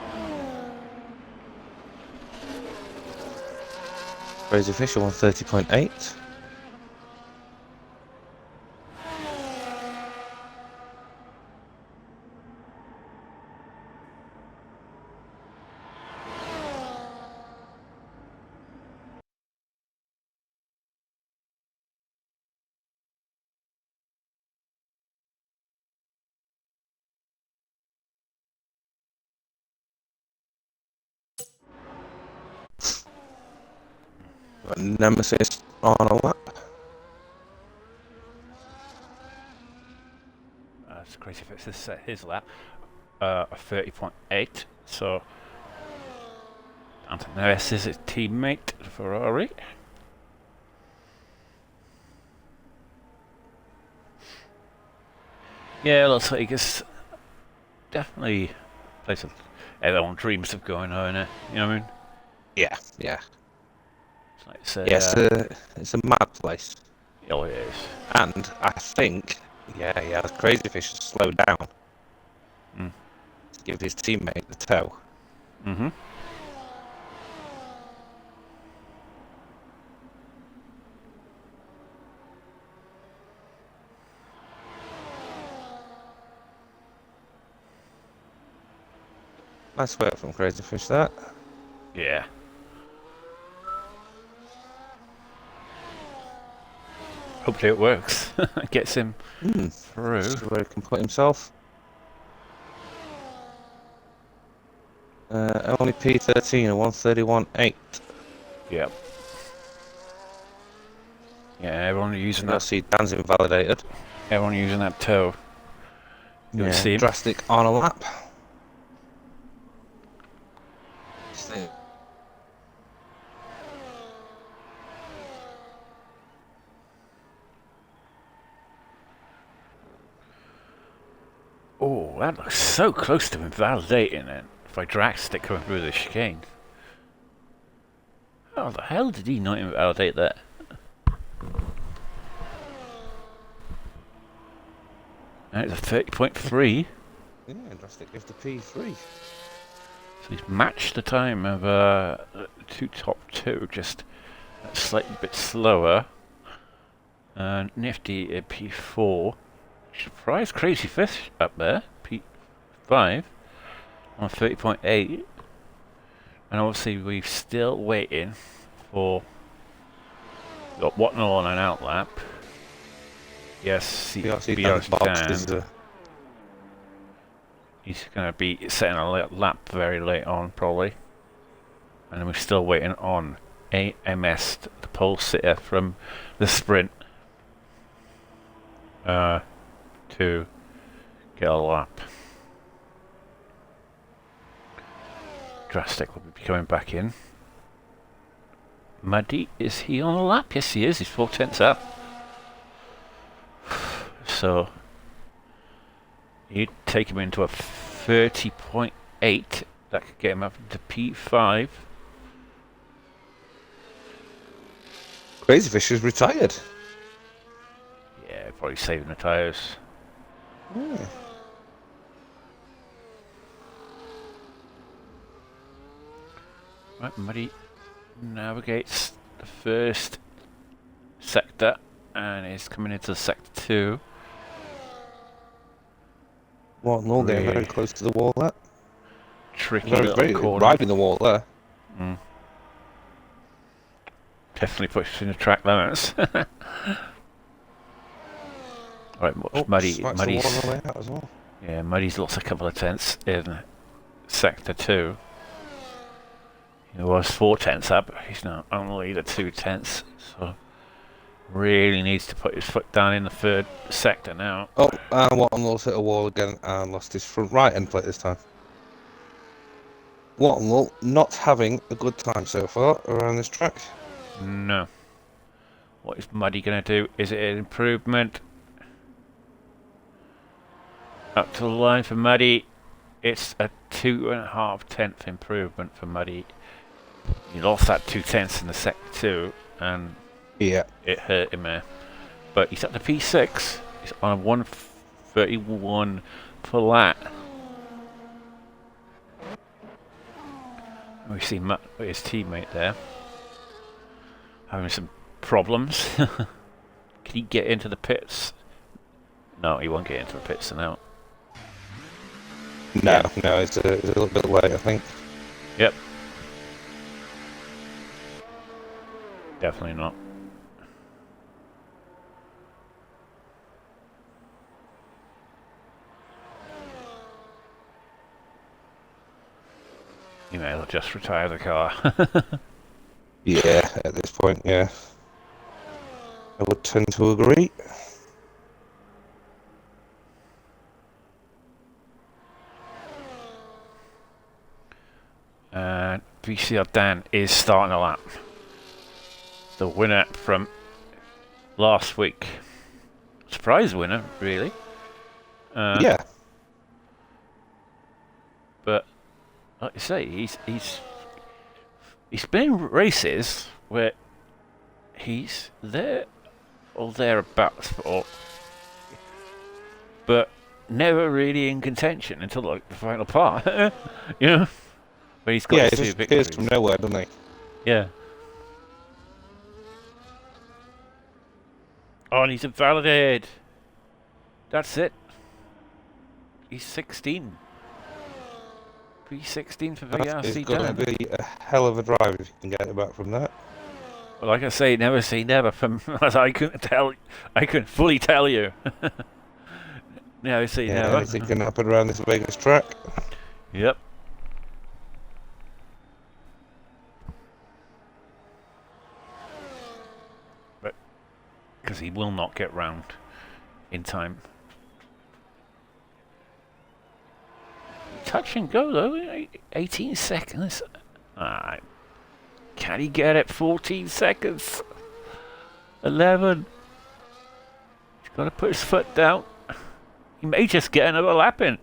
S2: Crazy Fish a 130.8. Nemesis on a lap.
S1: It's crazy if it's set his lap. A 30.8. So Antonellis is his teammate, Ferrari. Yeah, looks like it's definitely a place that everyone dreams of going on, innit? You know what I mean?
S2: Yeah, yeah.
S1: It's like say,
S2: Yes, it's a mad place.
S1: Oh, it is.
S2: And I think, yeah, Crazy Fish has slowed down to give his teammate the tow.
S1: Mm-hmm.
S2: Nice work from Crazy Fish, that.
S1: Yeah. Hopefully it works. Gets him through.
S2: See where he can put himself. Only P13, a 131.8.
S1: Yep. Yeah, everyone using
S2: I
S1: that.
S2: see Dan's invalidated.
S1: Everyone using that toe. You see him?
S2: Drastic on a lap.
S1: Oh, that looks so close to invalidating it by Drastic coming through the chicane. How the hell did he not invalidate that? And it's a 30.3.
S2: Yeah, Drastic gives the P3.
S1: So he's matched the time of top two, just a slightly bit slower. Nifty at P4. Surprise Crazy Fish up there, P5 on 30.8. And obviously we're still waiting for Watton on an outlap. Yes,
S2: BRC
S1: Dan. He's going to be setting a lap very late on, probably. And we're still waiting on AMS, the pole sitter from the sprint, to get a lap. Drastic will be coming back in. Muddy, is he on the lap? Yes, he is. He's 4/10 up. So you'd take him into a 30.8. That could get him up to P5.
S2: Crazy Fish is retired.
S1: Yeah, probably saving the tyres.
S2: Yeah.
S1: Right, Muddy navigates the first sector and is coming into sector 2.
S2: What, no, they're very
S1: Really
S2: close to the wall there.
S1: tricky
S2: Very,
S1: little
S2: very
S1: corner.
S2: riding the wall there.
S1: Definitely pushing the track limits. Right, watch Muddy's.
S2: The wall on the way out as well.
S1: Yeah, Muddy's lost a couple of tenths in sector 2. He was 4/10 up. He's now only the 2/10, so really needs to put his foot down in the third sector now.
S2: Oh, and Wattenlow hit a wall again and lost his front right end plate this time. Wattenlow not having a good time so far around this track.
S1: No. What is Muddy going to do? Is it an improvement? Up to the line for Muddy. It's a 2.5 improvement for Muddy. He lost that 2/10 in the sector 2, and
S2: Yeah.
S1: it hurt him there. But he's at the P6. He's on a 1:31 per lap. We see his teammate there having some problems. Can he get into the pits? No, he won't get into the pits now.
S2: No, it's a little bit late, I think.
S1: Yep. Definitely not. You may as well just retire the car.
S2: Yeah, at this point, yeah. I would tend to agree.
S1: And VCR Dan is starting a lap. The winner from last week. Surprise winner, really.
S2: Yeah.
S1: But like I say, he's been in races where he's there or thereabouts, but never really in contention until like the final part. You know, but he's got
S2: Yeah,
S1: his
S2: it
S1: 2
S2: just appears
S1: victories.
S2: from nowhere, doesn't he?
S1: Yeah. Oh, and he's invalidated. That's it. He's 16. P16 for
S2: It's
S1: VRC
S2: going
S1: Dan.
S2: to be a hell of a drive if you can get it back from that.
S1: Well, like I say, never say never. From as I couldn't fully tell you. Never say
S2: Yeah,
S1: never.
S2: anything can happen around this Vegas track.
S1: Yep. But because he will not get round in time. Touch and go though. 18 seconds. Alright. Can he get it? 14 seconds. 11. He's got to put his foot down. He may just get another lap in.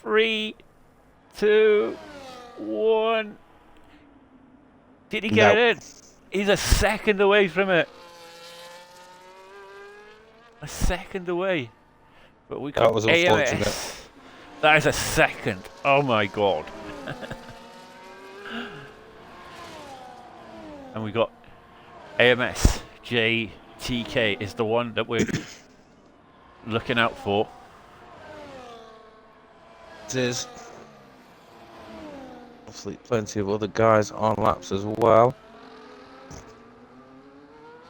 S1: 3, 2, 1. Did he get it in? He's a second away from it. A second away. But we got
S2: That was unfortunate.
S1: AMS. That is a second. Oh my god. And we got AMS. JTK is the one that we're looking out for.
S2: It is. Obviously, plenty of other guys on laps as well.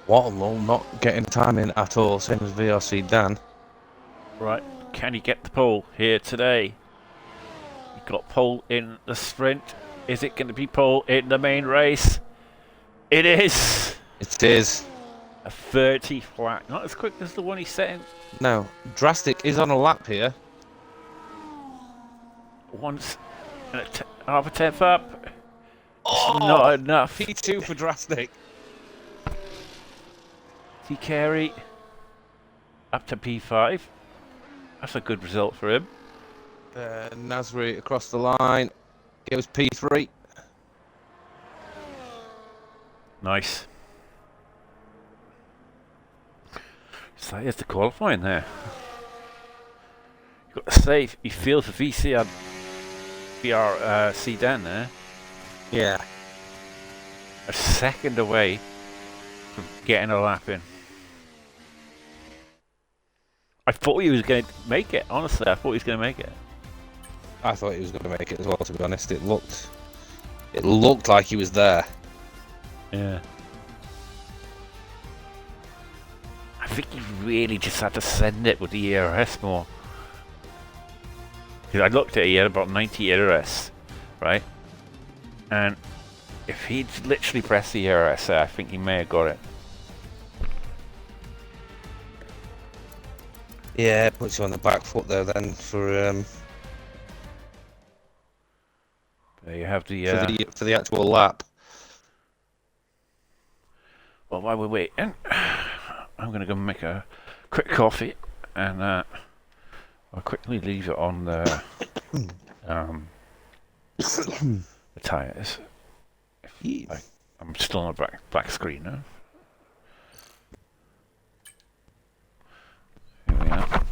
S2: Waterloo not getting time in at all, same as VRC Dan.
S1: Right, can he get the pole here today? He got pole in the sprint. Is it going to be pole in the main race? It is!
S2: It is.
S1: A 30 flat. Not as quick as the one he's setting.
S2: Now, Drastic is on a lap here.
S1: Once and half a tenth up.
S2: Oh,
S1: Not enough.
S2: P2 for Drastic.
S1: T Carey up to P5. That's a good result for him.
S2: Nasri across the line. Goes P3.
S1: Nice. So here's the qualifying there. You've got to say, he feels the VR sedan there.
S2: Yeah.
S1: A second away from getting a lap in. I thought he was going to make it. Honestly, I thought he was going to make it.
S2: I thought he was going to make it as well, to be honest. It looked like he was there.
S1: Yeah. I think he really just had to send it with the ERS more. Because I looked at it, he had about 90 ERS, right? And if he'd literally pressed the ERS, I think he may have got it.
S2: Yeah, it puts you on the back foot there then for
S1: There you have the
S2: for the actual lap.
S1: well, while we're waiting, I'm going to go make a quick coffee, and I'll quickly leave it on the the tyres. I'm still on a black screen now. Here we are.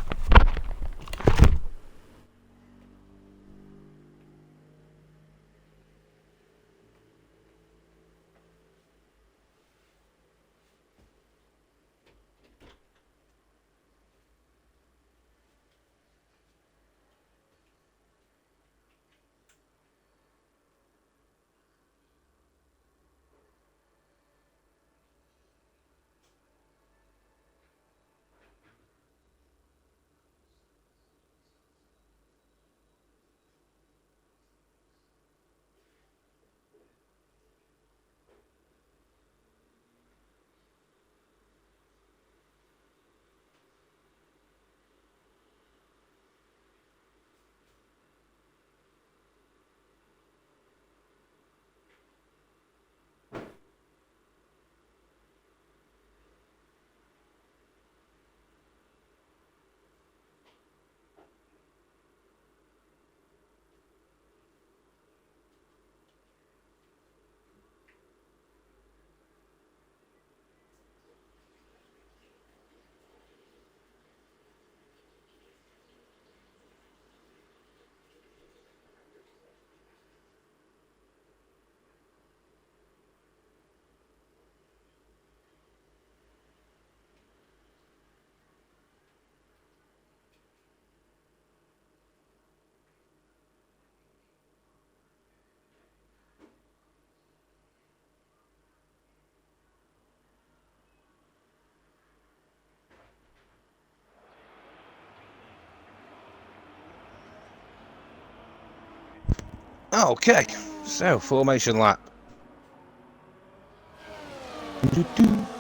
S2: Okay, so formation lap.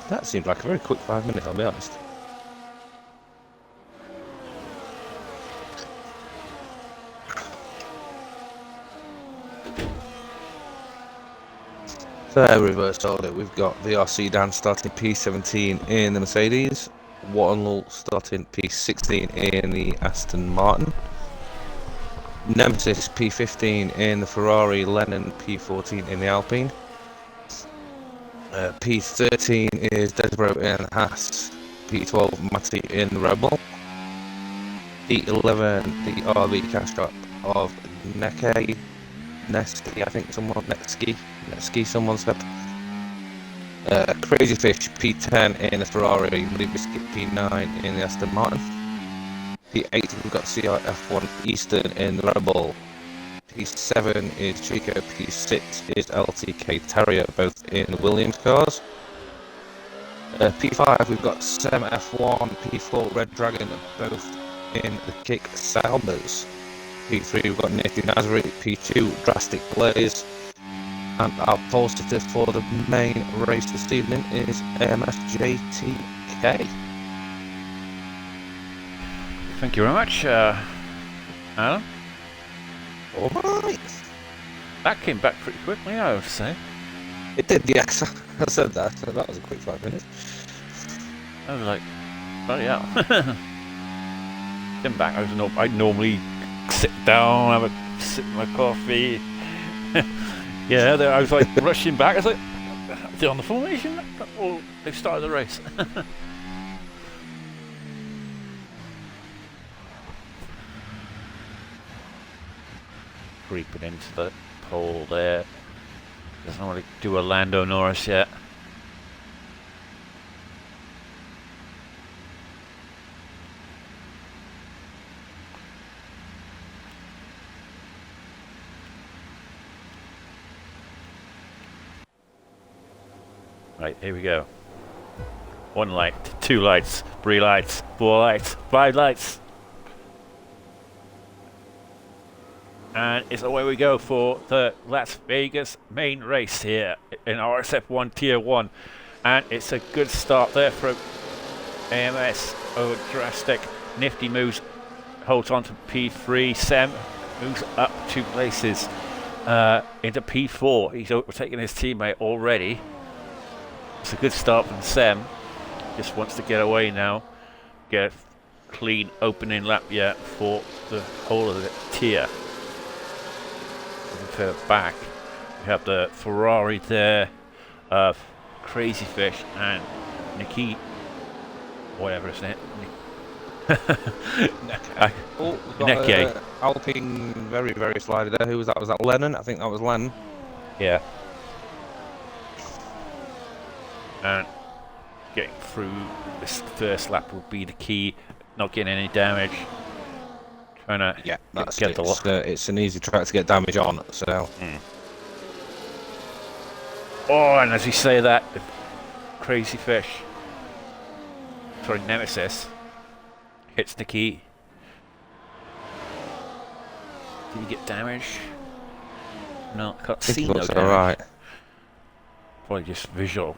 S2: That seemed like a very quick 5 minutes, I'll be honest. So, reverse order, we've got VRC Dan starting P17 in the Mercedes, Wattenlull starting P16 in the Aston Martin, Nemesis P15 in the Ferrari, Lennon P14 in the Alpine, P13 is Desbro in Haas, P12 Matty in the Rebel, P11 the RV Castrop of Neski, I think Neski someone said. Crazy Fish P10 in the Ferrari, Blue Biscuit P9 in the Aston Martin. P8 we've got CRF1 Eastern in the Rebel. P7 is Chico, P6 is LTK Terrier, both in the Williams cars. P5 we've got Sem F1, P4 Red Dragon, both in the Kick Salmers. P3 we've got Nicky Nazari, P2 Drastic Blaze, And our positive for the main race this evening is MSJTK.
S1: Thank you very much, Alan.
S2: Alright.
S1: That came back pretty quickly, I would say.
S2: It did, yes. I said that. So that was a quick 5 minutes.
S1: I was like, oh yeah. Came back. I'd normally sit down, have a sip of my coffee. Yeah, I was like rushing back. I was like, they're on the formation? Or they've started the race. Creeping into the pole there. Doesn't want to do a Lando Norris yet. Right, here we go. 1 light, 2 lights, 3 lights, 4 lights, 5 lights. And it's away we go for the Las Vegas main race here in RSF1 Tier 1. And it's a good start there for AMS. Oh, drastic. Nifty moves, holds on to P3. Sem moves up 2 places into P4. He's overtaken his teammate already. It's a good start from Sem. Just wants to get away now. Get a clean opening lap yet for the whole of the tier. Further back, we have the Ferrari there of Crazy Fish and Nikki, whatever his name.
S2: Oh, we've got Alpine very, very slider there. Who was that? Was that Lennon? I think that was Lennon.
S1: Yeah. And getting through this first lap will be the key. Not getting any damage. Trying to get
S2: it's an easy track to get damage on. So.
S1: Oh, and as you say that, Crazy Fish, sorry, Nemesis, hits the key. Did he get damage? No, I can't see no damage.
S2: Alright.
S1: Probably just visual,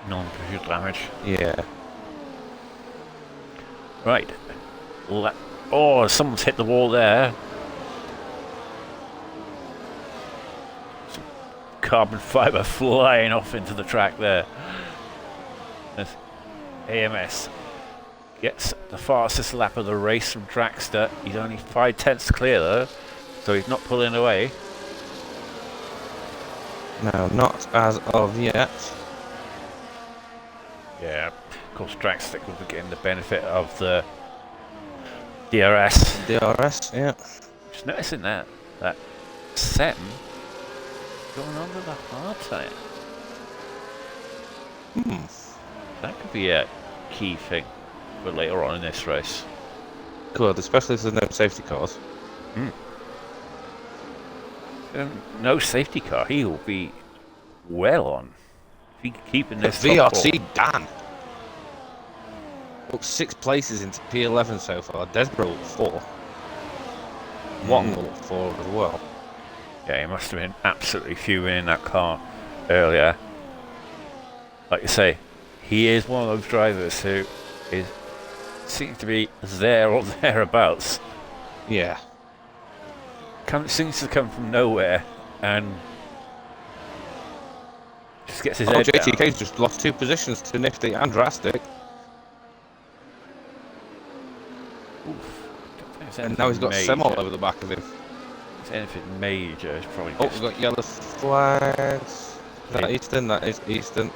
S1: non-visual damage.
S2: Yeah.
S1: Right. Oh, someone's hit the wall there. Some carbon fibre flying off into the track there. As AMS gets the fastest lap of the race from Dragster. He's only 5/10 clear though, so he's not pulling away.
S2: No, not as of yet.
S1: Yeah, of course Dragster will be getting the benefit of the DRS.
S2: DRS, yeah.
S1: Just noticing that Sem going on with a hard tire. That could be a key thing for later on in this race.
S2: Good, especially if there's no safety cars.
S1: No safety car. He will be well on. If he can keep in this
S2: VRT Dan. Up 6 places into P11 so far. Desborough 4. Watton 4 as well.
S1: Yeah, he must have been absolutely fuming in that car earlier. Like you say, he is one of those drivers who seems to be there or thereabouts.
S2: Yeah.
S1: Seems to come from nowhere and just gets his head down.
S2: JTK's just lost 2 positions to Nifty and Drastic. And now he's got Sem all over the back of him.
S1: If anything major, it's probably
S2: we've got yellow flags. Is that Eastern? That is Eastern.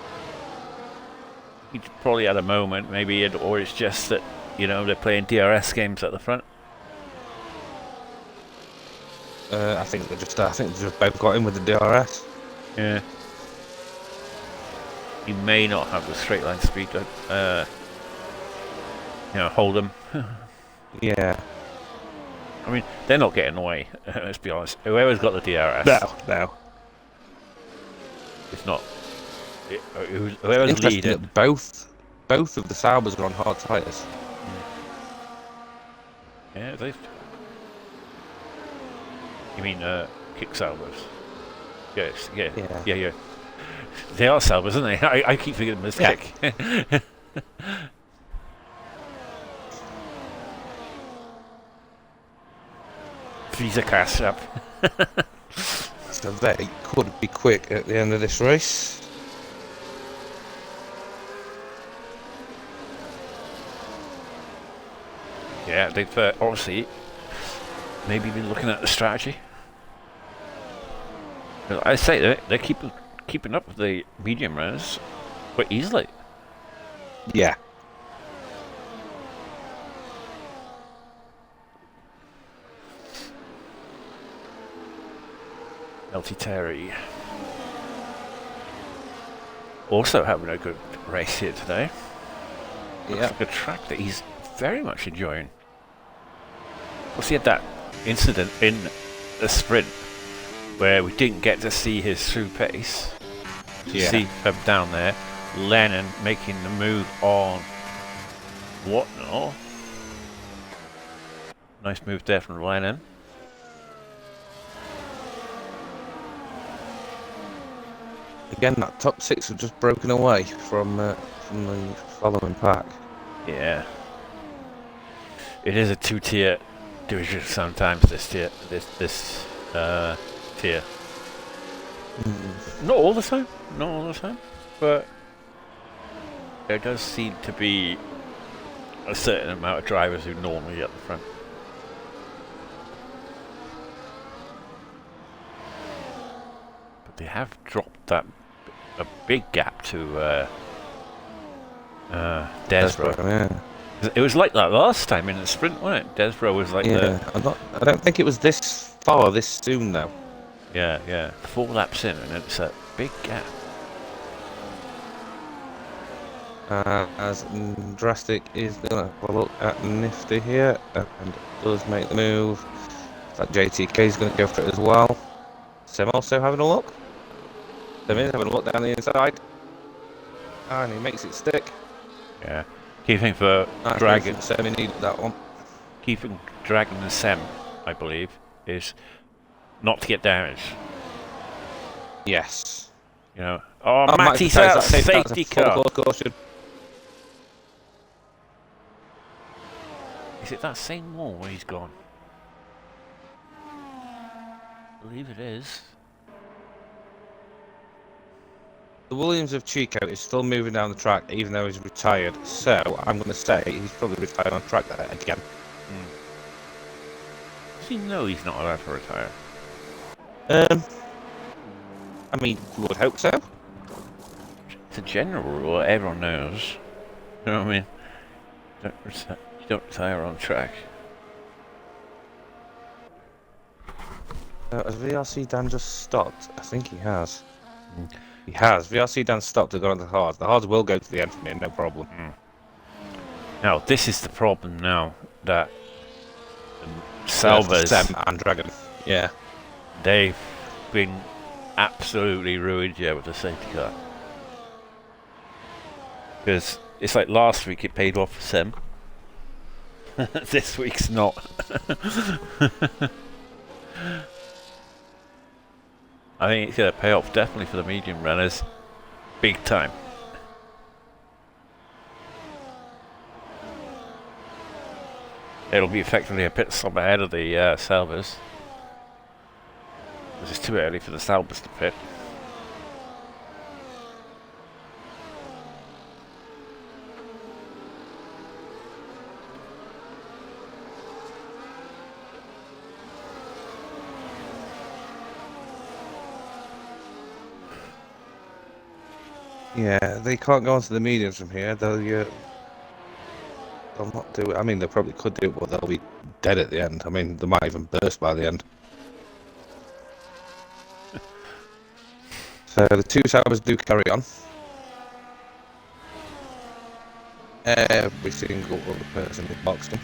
S1: He probably had a moment, maybe, or it's just that, you know, they're playing DRS games at the front.
S2: I think they just both got in with the DRS.
S1: Yeah. He may not have the straight line speed, hold them.
S2: Yeah.
S1: I mean, they're not getting away, let's be honest. Whoever's got the DRS.
S2: No.
S1: It's not. Whoever's leading.
S2: Both of the Saubers are on hard tyres.
S1: Yeah, they've. You mean kick salvos? Yes, yeah,
S2: Yeah.
S1: yeah, yeah. They are Selbers, aren't they? I keep thinking of them as
S2: Yeah.
S1: Kick. Visa cash up.
S2: So they could be quick at the end of this race.
S1: Yeah, they've obviously maybe been looking at the strategy. I say they're keeping up with the medium runners quite easily.
S2: Yeah.
S1: LT Terry also having a good race here today. Looks
S2: Yeah.
S1: like a track that he's very much enjoying. Plus, he had that incident in the sprint where we didn't get to see his true pace. You
S2: Yeah.
S1: see him down there, Lennon making the move on Whatnot. Nice move there from Lennon.
S2: Again, that top six have just broken away from the following pack.
S1: Yeah. It is a two-tier division sometimes, this tier. Tier. Not all the time. Not all the time. But there does seem to be a certain amount of drivers who normally at the front. But they have dropped a big gap to Desborough.
S2: Yeah.
S1: It was like that last time in the sprint, wasn't it? Desborough was like
S2: Yeah. I don't think it was this far, this soon though.
S1: yeah, 4 laps in, and it's a big gap.
S2: As Drastic is gonna have a look at Nifty here and does make the move. That JTK is gonna go for it as well. Sim also having a look. Sim is having a look down the inside. And he makes it stick.
S1: Yeah, keeping for
S2: Nice
S1: Dragon.
S2: move from Sim, he needed that one.
S1: Keeping Dragon and Sem, I believe, is not to get damaged.
S2: Yes.
S1: You know. Oh, Matty's out, safety car.
S2: Caution.
S1: Is it that same wall where he's gone? I believe it is.
S2: The Williams of Chico is still moving down the track even though he's retired. So I'm going to say he's probably retired on track there again.
S1: Does he know he's not allowed to retire?
S2: I mean, you would hope so.
S1: It's a general rule that everyone knows. You know what I mean? You don't retire on track.
S2: Has VRC Dan just stopped? I think he has. He has. VRC Dan stopped to go on the hards. The hards will go to the end for me, no problem.
S1: Now, this is the problem now that Salvers,
S2: Sem and Dragon. Yeah.
S1: they've been absolutely ruined here with the safety car. Because it's like last week it paid off for Sem. This week's not. I think it's going to pay off definitely for the medium runners. Big time. It'll be effectively a pit stop ahead of the Salvers. It's too early for the Salvers to pit.
S2: Yeah, they can't go onto the mediums from here. They'll not do it. I mean, they probably could do it, but they'll be dead at the end. I mean, they might even burst by the end. So the two Sabres do carry on. Every single other person who boxed them.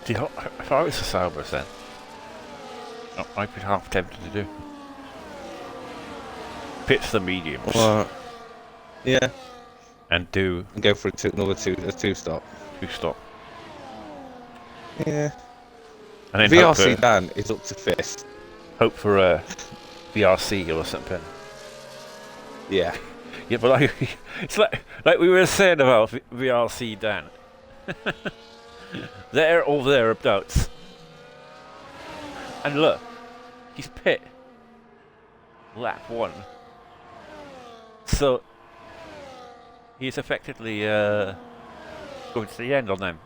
S1: If I was the Salvers then, I'd be half tempted to do. pits the mediums
S2: Yeah,
S1: and do
S2: and go for another two stop.
S1: 2 stop.
S2: Yeah.
S1: And then
S2: VRC Dan is up to 5th.
S1: hope for a VRC or something.
S2: Yeah.
S1: Yeah, but it's like we were saying about VRC Dan. There or thereabouts. And look, he's pit lap 1. So he's effectively going to the end on them.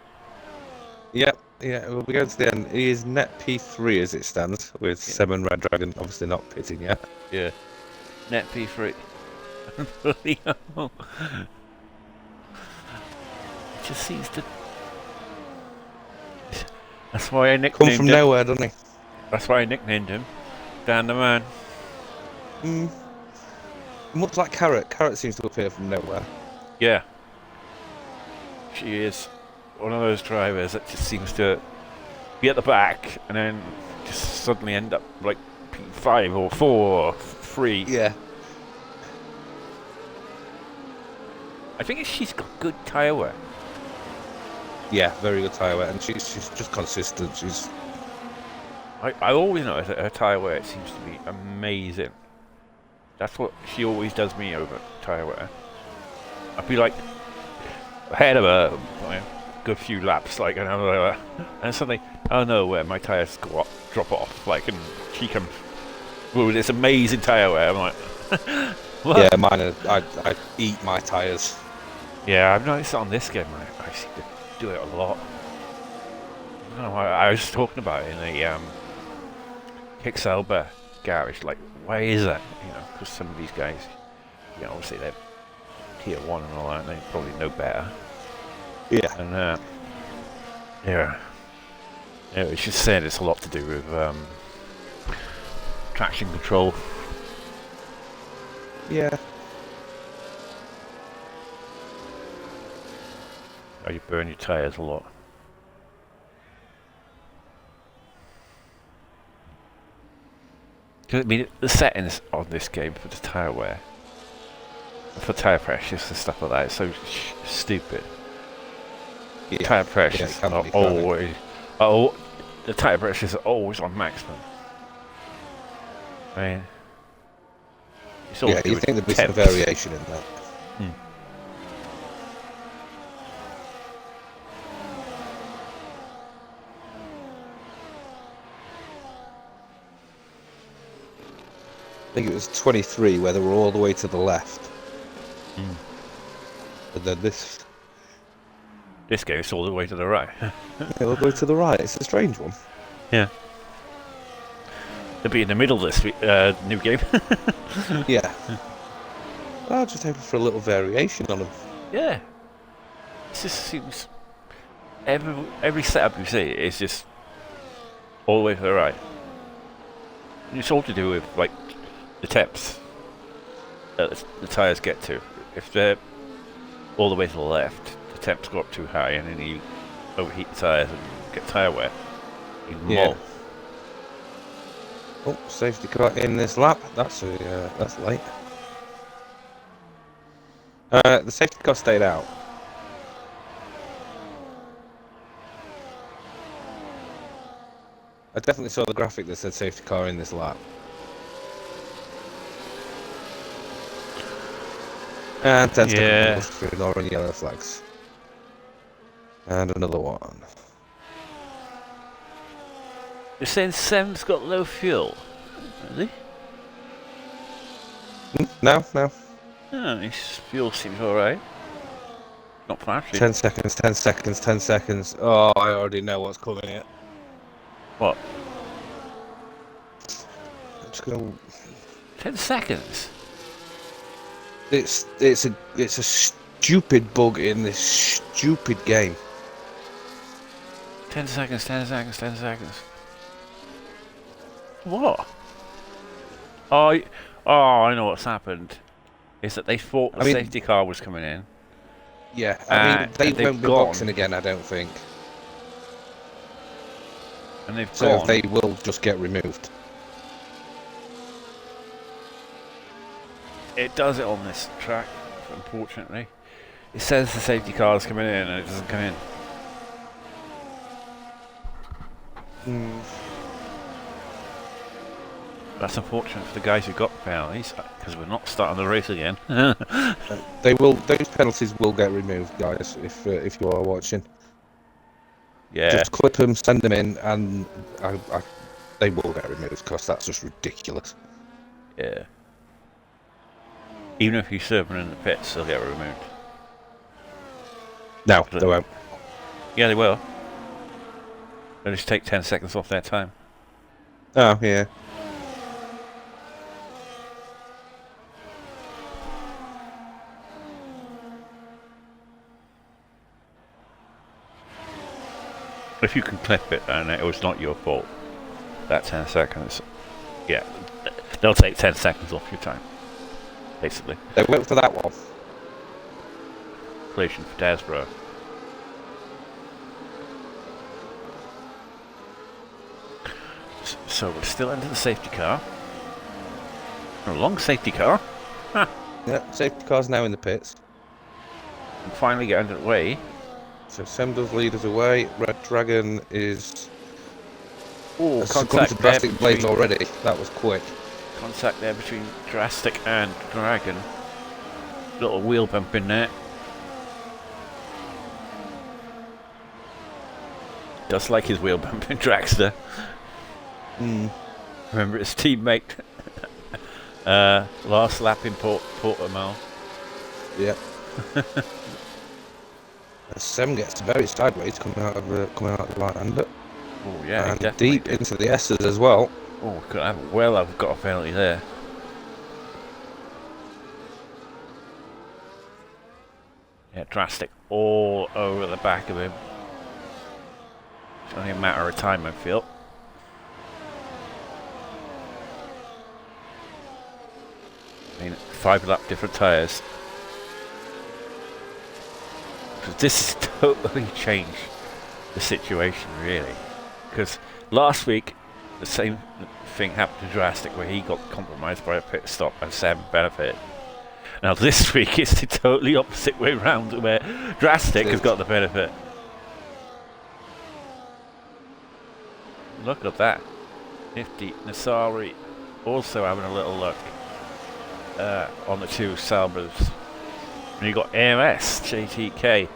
S2: Yeah, we'll be going to the end. He is net P3 as it stands, with Seven Red Dragon obviously not pitting yet.
S1: Yeah. Net P3. Unbelievable. It just seems to. That's why I nicknamed
S2: Come from
S1: him.
S2: nowhere, doesn't he?
S1: That's why I nicknamed him Dan the Man.
S2: Much like Carrot. Carrot seems to appear from nowhere.
S1: Yeah. She is one of those drivers that just seems to be at the back and then just suddenly end up like P5 or 4 or 3.
S2: Yeah.
S1: I think she's got good tyre wear.
S2: Yeah, very good tyre wear, and she's just consistent.
S1: I always know that her tyre wear seems to be amazing. That's what she always does me over tyre wear. I'd be like ahead of her by a good few laps, like, and suddenly, oh no, where my tyres drop off, like, and she comes with this amazing tyre wear. I'm like, what?
S2: Yeah, mine are, I eat my tyres.
S1: Yeah, I've noticed on this game, I seem to do it a lot. No, I was talking about it in the Kickselber garage, like, why is that? You know, because some of these guys, you know, obviously they're tier 1 and all that, and they probably know better.
S2: Yeah.
S1: And yeah, it's just saying it's a lot to do with traction control.
S2: Yeah.
S1: Or you burn your tyres a lot. I mean, the settings on this game for the tyre wear, for tyre pressures and stuff like that, is so stupid.
S2: Yeah.
S1: Tyre pressures
S2: Yeah,
S1: are always, the tyre pressures are always on maximum. I mean, it's all
S2: Yeah, you think there'd be some
S1: temps.
S2: variation in that? I think it was 23 where they were all the way to the left. But then this
S1: game is all the way to the right.
S2: all the way to the right. It's a strange one.
S1: Yeah. They'll be in the middle of this new game.
S2: Yeah. Well, just hoping for a little variation on them.
S1: Yeah. It just seems every setup you see is just all the way to the right. And it's all to do with like the temps that the tyres get to. If they're all the way to the left, the temps go up too high, and then you overheat the tyres and get tyre wear even more.
S2: Oh, safety car in this lap. That's late. The safety car stayed out. I definitely saw the graphic that said safety car in this lap. And 10 seconds ignoring yellow flags. And another one.
S1: You're saying Sam's got low fuel, is he?
S2: No.
S1: Oh, his fuel seems alright. Not flashy.
S2: 10 seconds, 10 seconds, 10 seconds. Oh, I already know what's coming here.
S1: What?
S2: I'm just gonna...
S1: 10 seconds?
S2: It's a stupid bug in this stupid game.
S1: 10 seconds, 10 seconds, 10 seconds. What? Oh, I know what's happened. Is that they thought the safety car was coming in.
S2: Yeah, I mean, they won't be
S1: gone.
S2: boxing again, I don't think.
S1: And they've
S2: So
S1: gone.
S2: they will just get removed.
S1: It does it on this track, unfortunately. It says the safety car is coming in and it doesn't come in. That's unfortunate for the guys who got penalties, because we're not starting the race again.
S2: They will. Those penalties will get removed, guys. If you are watching,
S1: Yeah.
S2: just clip them, send them in, and they will get removed because that's just ridiculous.
S1: Yeah. Even if you serve them in the pits, they'll get removed.
S2: No, they won't.
S1: Yeah, they will. They'll just take 10 seconds off their time.
S2: Oh, yeah.
S1: If you can clip it and it was not your fault, that 10 seconds, yeah, they'll take 10 seconds off your time, basically.
S2: They went for that one.
S1: Collision for Desborough. So we're still into the safety car. A long safety car.
S2: Yeah, safety car's now in the pits.
S1: And finally get under the way.
S2: So Sem does lead us away. Red Dragon is...
S1: Oh,
S2: contact to Drastic Blades already. That was quick.
S1: Contact there between Drastic and Dragon. Little wheel bump in there. Does like his wheel bump in Dragster. Remember his teammate last lap in Portimao.
S2: Yep. Sem gets very sideways coming out of the right hander.
S1: Oh yeah,
S2: and deep
S1: did.
S2: into the S's as well.
S1: Oh, I've got a penalty there. Yeah, Drastic all over the back of him. It's only a matter of time, I feel. I mean, 5 lap different tyres. This has totally changed the situation, really. Because last week, the same thing happened to Drastic, where he got compromised by a pit stop and Sam benefited. Now this week, it's the totally opposite way round, where Drastic has got the benefit. Look at that. Nifty. Nasari also having a little look on the two Salbers. And you got AMS, JTK.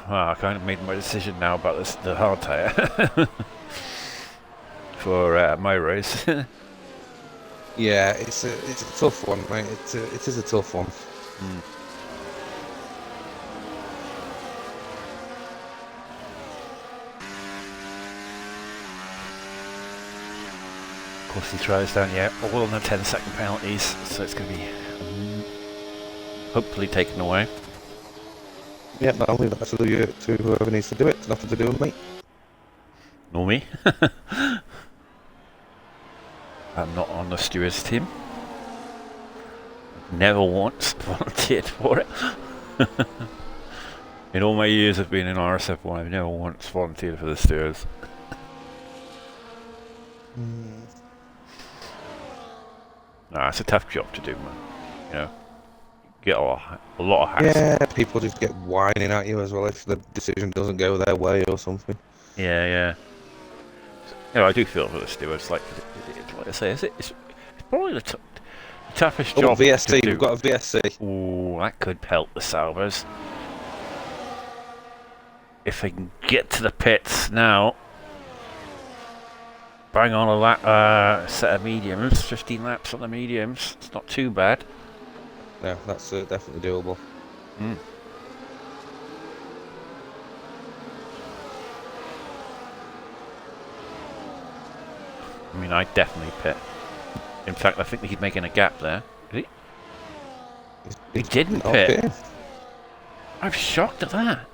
S1: Well, I kind of made my decision now about the hard tyre for my race.
S2: Yeah, it's a tough one, mate. It is a tough one.
S1: Of course, he throws down, yeah, all on the 10-second penalties, so it's going to be hopefully taken away.
S2: Yeah, but I'll leave that to whoever needs to do it. It's nothing to do with me.
S1: Nor me. I'm not on the stewards team. Never once volunteered for it. In all my years of being in RSF1, I've never once volunteered for the stewards. Nah, it's a tough job to do, man. You know, get a lot of hacks.
S2: Yeah, people just get whining at you as well if the decision doesn't go their way or something.
S1: Yeah. You know, I do feel for the stewards. Like I say, it's probably the toughest job
S2: VSC,
S1: to do.
S2: we've got a VSC.
S1: Ooh, that could help the Salvers. If they can get to the pits now. Bang on a lap, set of mediums, 15 laps on the mediums. It's not too bad.
S2: No, that's definitely doable.
S1: I mean, I'd definitely pit. In fact, I think he's making a gap there. Did he? He didn't pit. I'm shocked at that.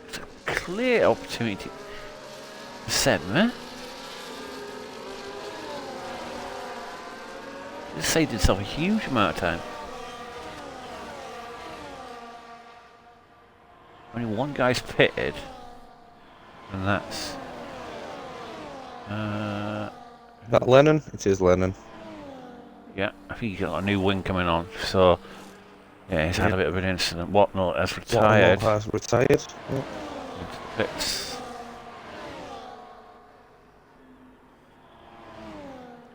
S1: It's a clear opportunity for Seb, man. He saved himself a huge amount of time. Only one guy's pitted, and that's
S2: That Lennon? It is Lennon.
S1: Yeah, I think he's got a new wing coming on. So, yeah, he's had a bit of an incident. Whatnot has retired.
S2: Whatnot has retired. Yeah.
S1: Pits.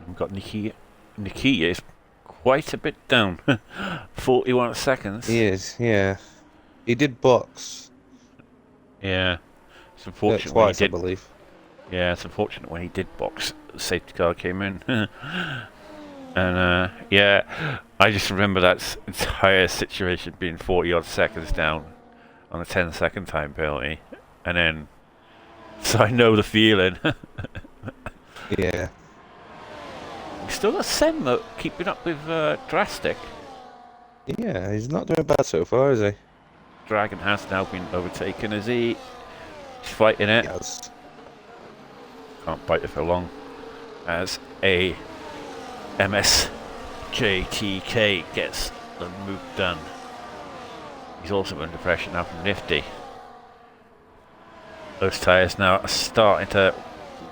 S1: We've got Nikia. Nikia is quite a bit down. 41 seconds.
S2: He is, yeah. He did box
S1: Yeah. It's unfortunate when he
S2: twice, I
S1: did.
S2: believe.
S1: Yeah, it's unfortunate when he did box. The safety car came in. And, yeah, I just remember that entire situation being 40 odd seconds down on a 10-second time penalty. And then. So I know the feeling.
S2: Yeah.
S1: We still got Sen though, keeping up with Drastic.
S2: Yeah, he's not doing bad so far, is he?
S1: Dragon has now been overtaken as he's fighting it.
S2: Yes.
S1: Can't fight it for long. As a MSJTK gets the move done. He's also under pressure now from Nifty. Those tyres now are starting to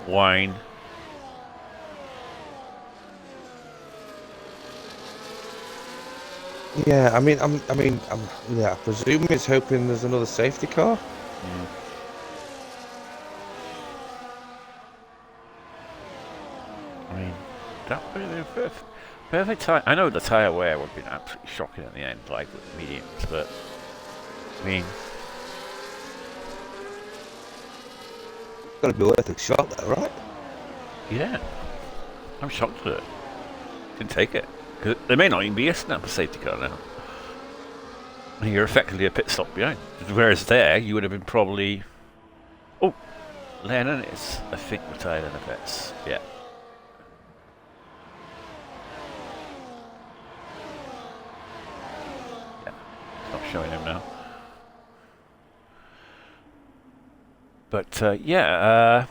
S1: whine.
S2: Yeah, I presume he's hoping there's another safety car.
S1: I mean, that would have been perfect tyre. I know the tyre wear would have been absolutely shocking at the end, like with the mediums, but I mean,
S2: Got to be worth a shot, though, right?
S1: yeah, I'm shocked at it. Didn't take it. Cause there may not even be a snap safety car now. You're effectively a pit stop behind. Whereas there, you would have been probably. Oh, Lennon is, I think, retired in the pits. Yeah. Yeah. It's not showing him now. But, yeah.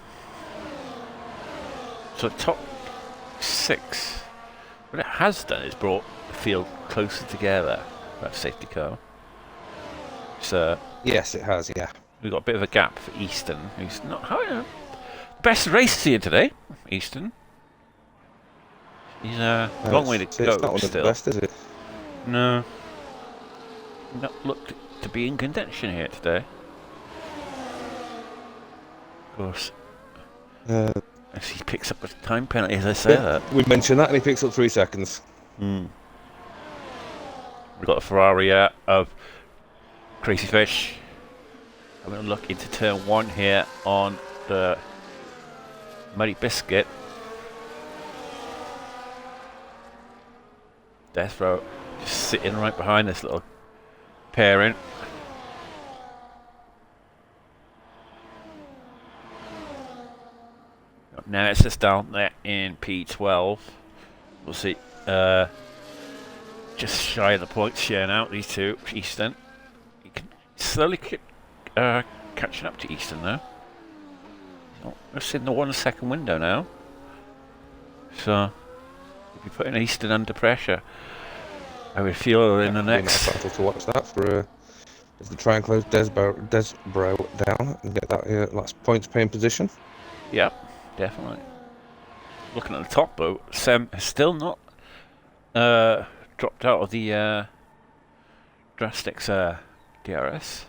S1: So, top 6. What it has done is brought the field closer together. That safety car. So
S2: Yes, it has, yeah.
S1: we've got a bit of a gap for Easton, who's not best race here today. Easton. He's a long way to go.
S2: It's not one of the best, is it?
S1: No. Not looked to be in contention here today. Of course. As he picks up a time penalty, as I say that.
S2: We mentioned that, and he picks up 3 seconds.
S1: We've got a Ferrari of Crazy Fish. I'm going to look into turn 1 here on the Muddy Biscuit. Death Row just sitting right behind this little pairing. Now it's just down there in P12. We'll see. Just shy of the points share now, these two. Easton. You can slowly catching up to Easton now. It's in the 1 second window now. So, if you put in Easton under pressure, I would feel in the next.
S2: Battle to watch that for as they try and close Desborough down and get that last points paying position.
S1: Yep, definitely. Looking at the top though, Sam has still not dropped out of the Drastics DRS.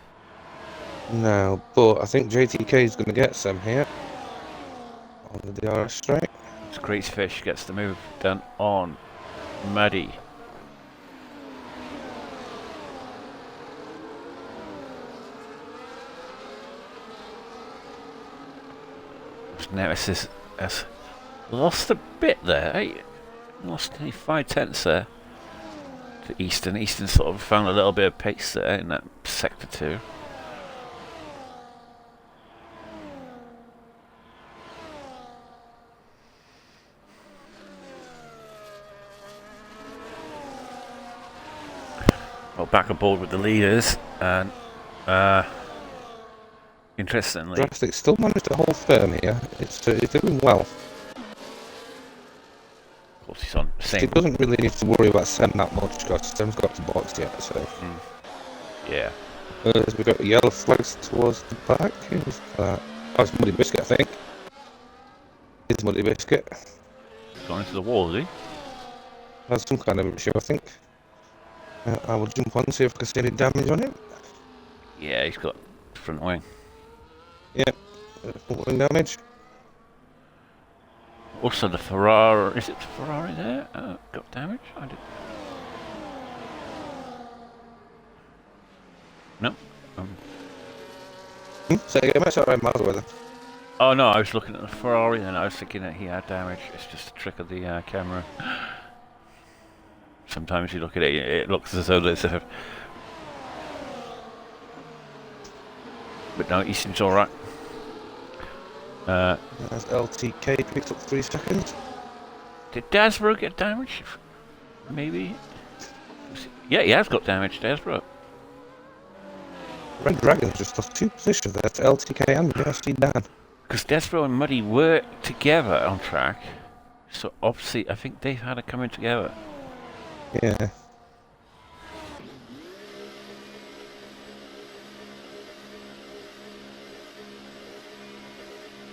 S2: No, but I think JTK is going to get some here on the DRS straight.
S1: It's Crazy Fish gets the move done on Muddy. Nemesis has lost a bit there. Eh? Lost only 5/10 there to Easton. Easton sort of found a little bit of pace there in that sector 2. Well, back aboard with the leaders, and interestingly,
S2: Drastic still managed to hold firm here. It's doing well.
S1: of course, he's on the same.
S2: He doesn't really need to worry about Sem that much because Sem's got to box yet. So
S1: Yeah.
S2: as we got yellow flags towards the back. Who's that? Oh, it's Muddy Biscuit, I think. It's Muddy Biscuit.
S1: Gone into the wall, is he?
S2: has some kind of issue, I think. I will jump on and see if I can see any damage on him.
S1: Yeah, he's got front wing.
S2: Yeah, front wing damage.
S1: Also, the Ferrari. Is it the Ferrari there? Got damage? I did. No.
S2: So yeah, that's alright, miles away then.
S1: Oh no, I was looking at the Ferrari then. I was thinking that he had damage. It's just a trick of the camera. Sometimes you look at it, it looks as though there's a. But no, he seems alright.
S2: As LTK picks up 3 seconds.
S1: Did Dasbro get damage? Maybe? Yeah, he has got damage, Dasbro.
S2: Red Dragon's just lost 2 positions there to LTK and BRC Dan.
S1: Because Dasbro and Muddy were together on track. So obviously, I think they've had a coming together.
S2: Yeah.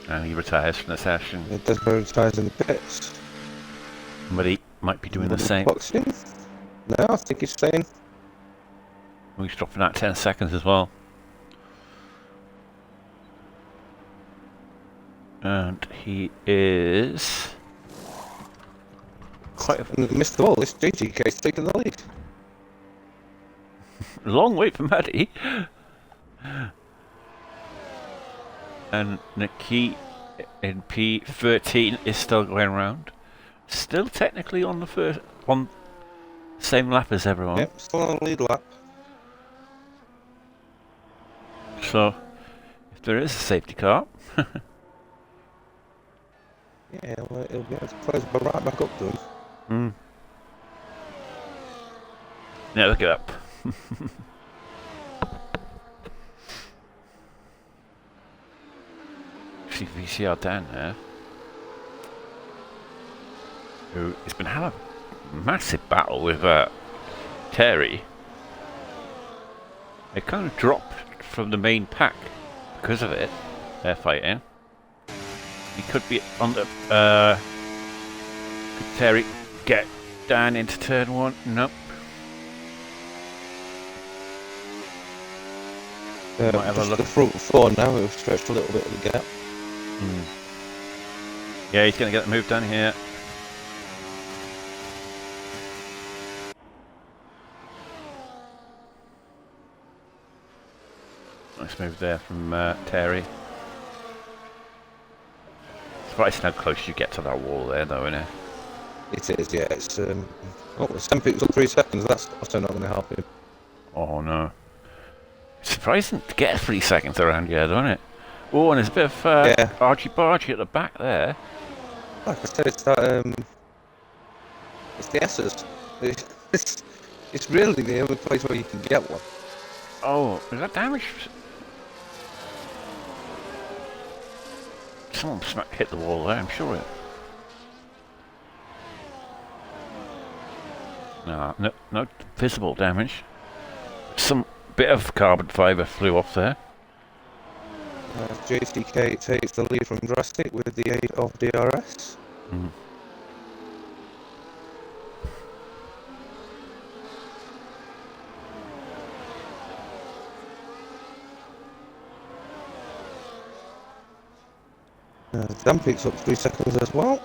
S1: And he retires from the session.
S2: It does prioritize in the pits.
S1: Muddy might be doing the same.
S2: Boxing. No, I think he's staying.
S1: He's dropping out 10 seconds as well. And he is quite a
S2: Missed the ball. This JGK's taking the lead.
S1: long way from Muddy. And Nikki in P13 is still going round. Still technically on the same lap as everyone.
S2: Yep, still on the lead lap.
S1: So, if there is a safety car,
S2: Yeah, well, he'll be able to close right back up to him.
S1: Yeah, look it up. See VCR Dan there. Who has been having a massive battle with Terry. They kind of dropped from the main pack because of it. They're fighting. He could be on the. Could Terry get Dan into turn 1? Nope. Might have a look.
S2: The front 4 now, we've stretched a little bit of the gap.
S1: Yeah, he's going to get the move done here. Nice move there from Terry. Surprised how close you get to that wall there, though, isn't it?
S2: It is, yeah. It's the Sam picks up 3 seconds. That's also not going to help him.
S1: Oh no! It's surprising to get 3 seconds around here, don't it? Oh, and there's a bit of argy-bargy at the back there.
S2: Like I said, it's that it's the S's. It's really the only place where you can get one.
S1: Oh, is that damage? Someone hit the wall there, I'm sure it. No visible damage. Some bit of carbon fibre flew off there.
S2: JCK takes the lead from Drastic with the aid of DRS. Dan picks up 3 seconds as well.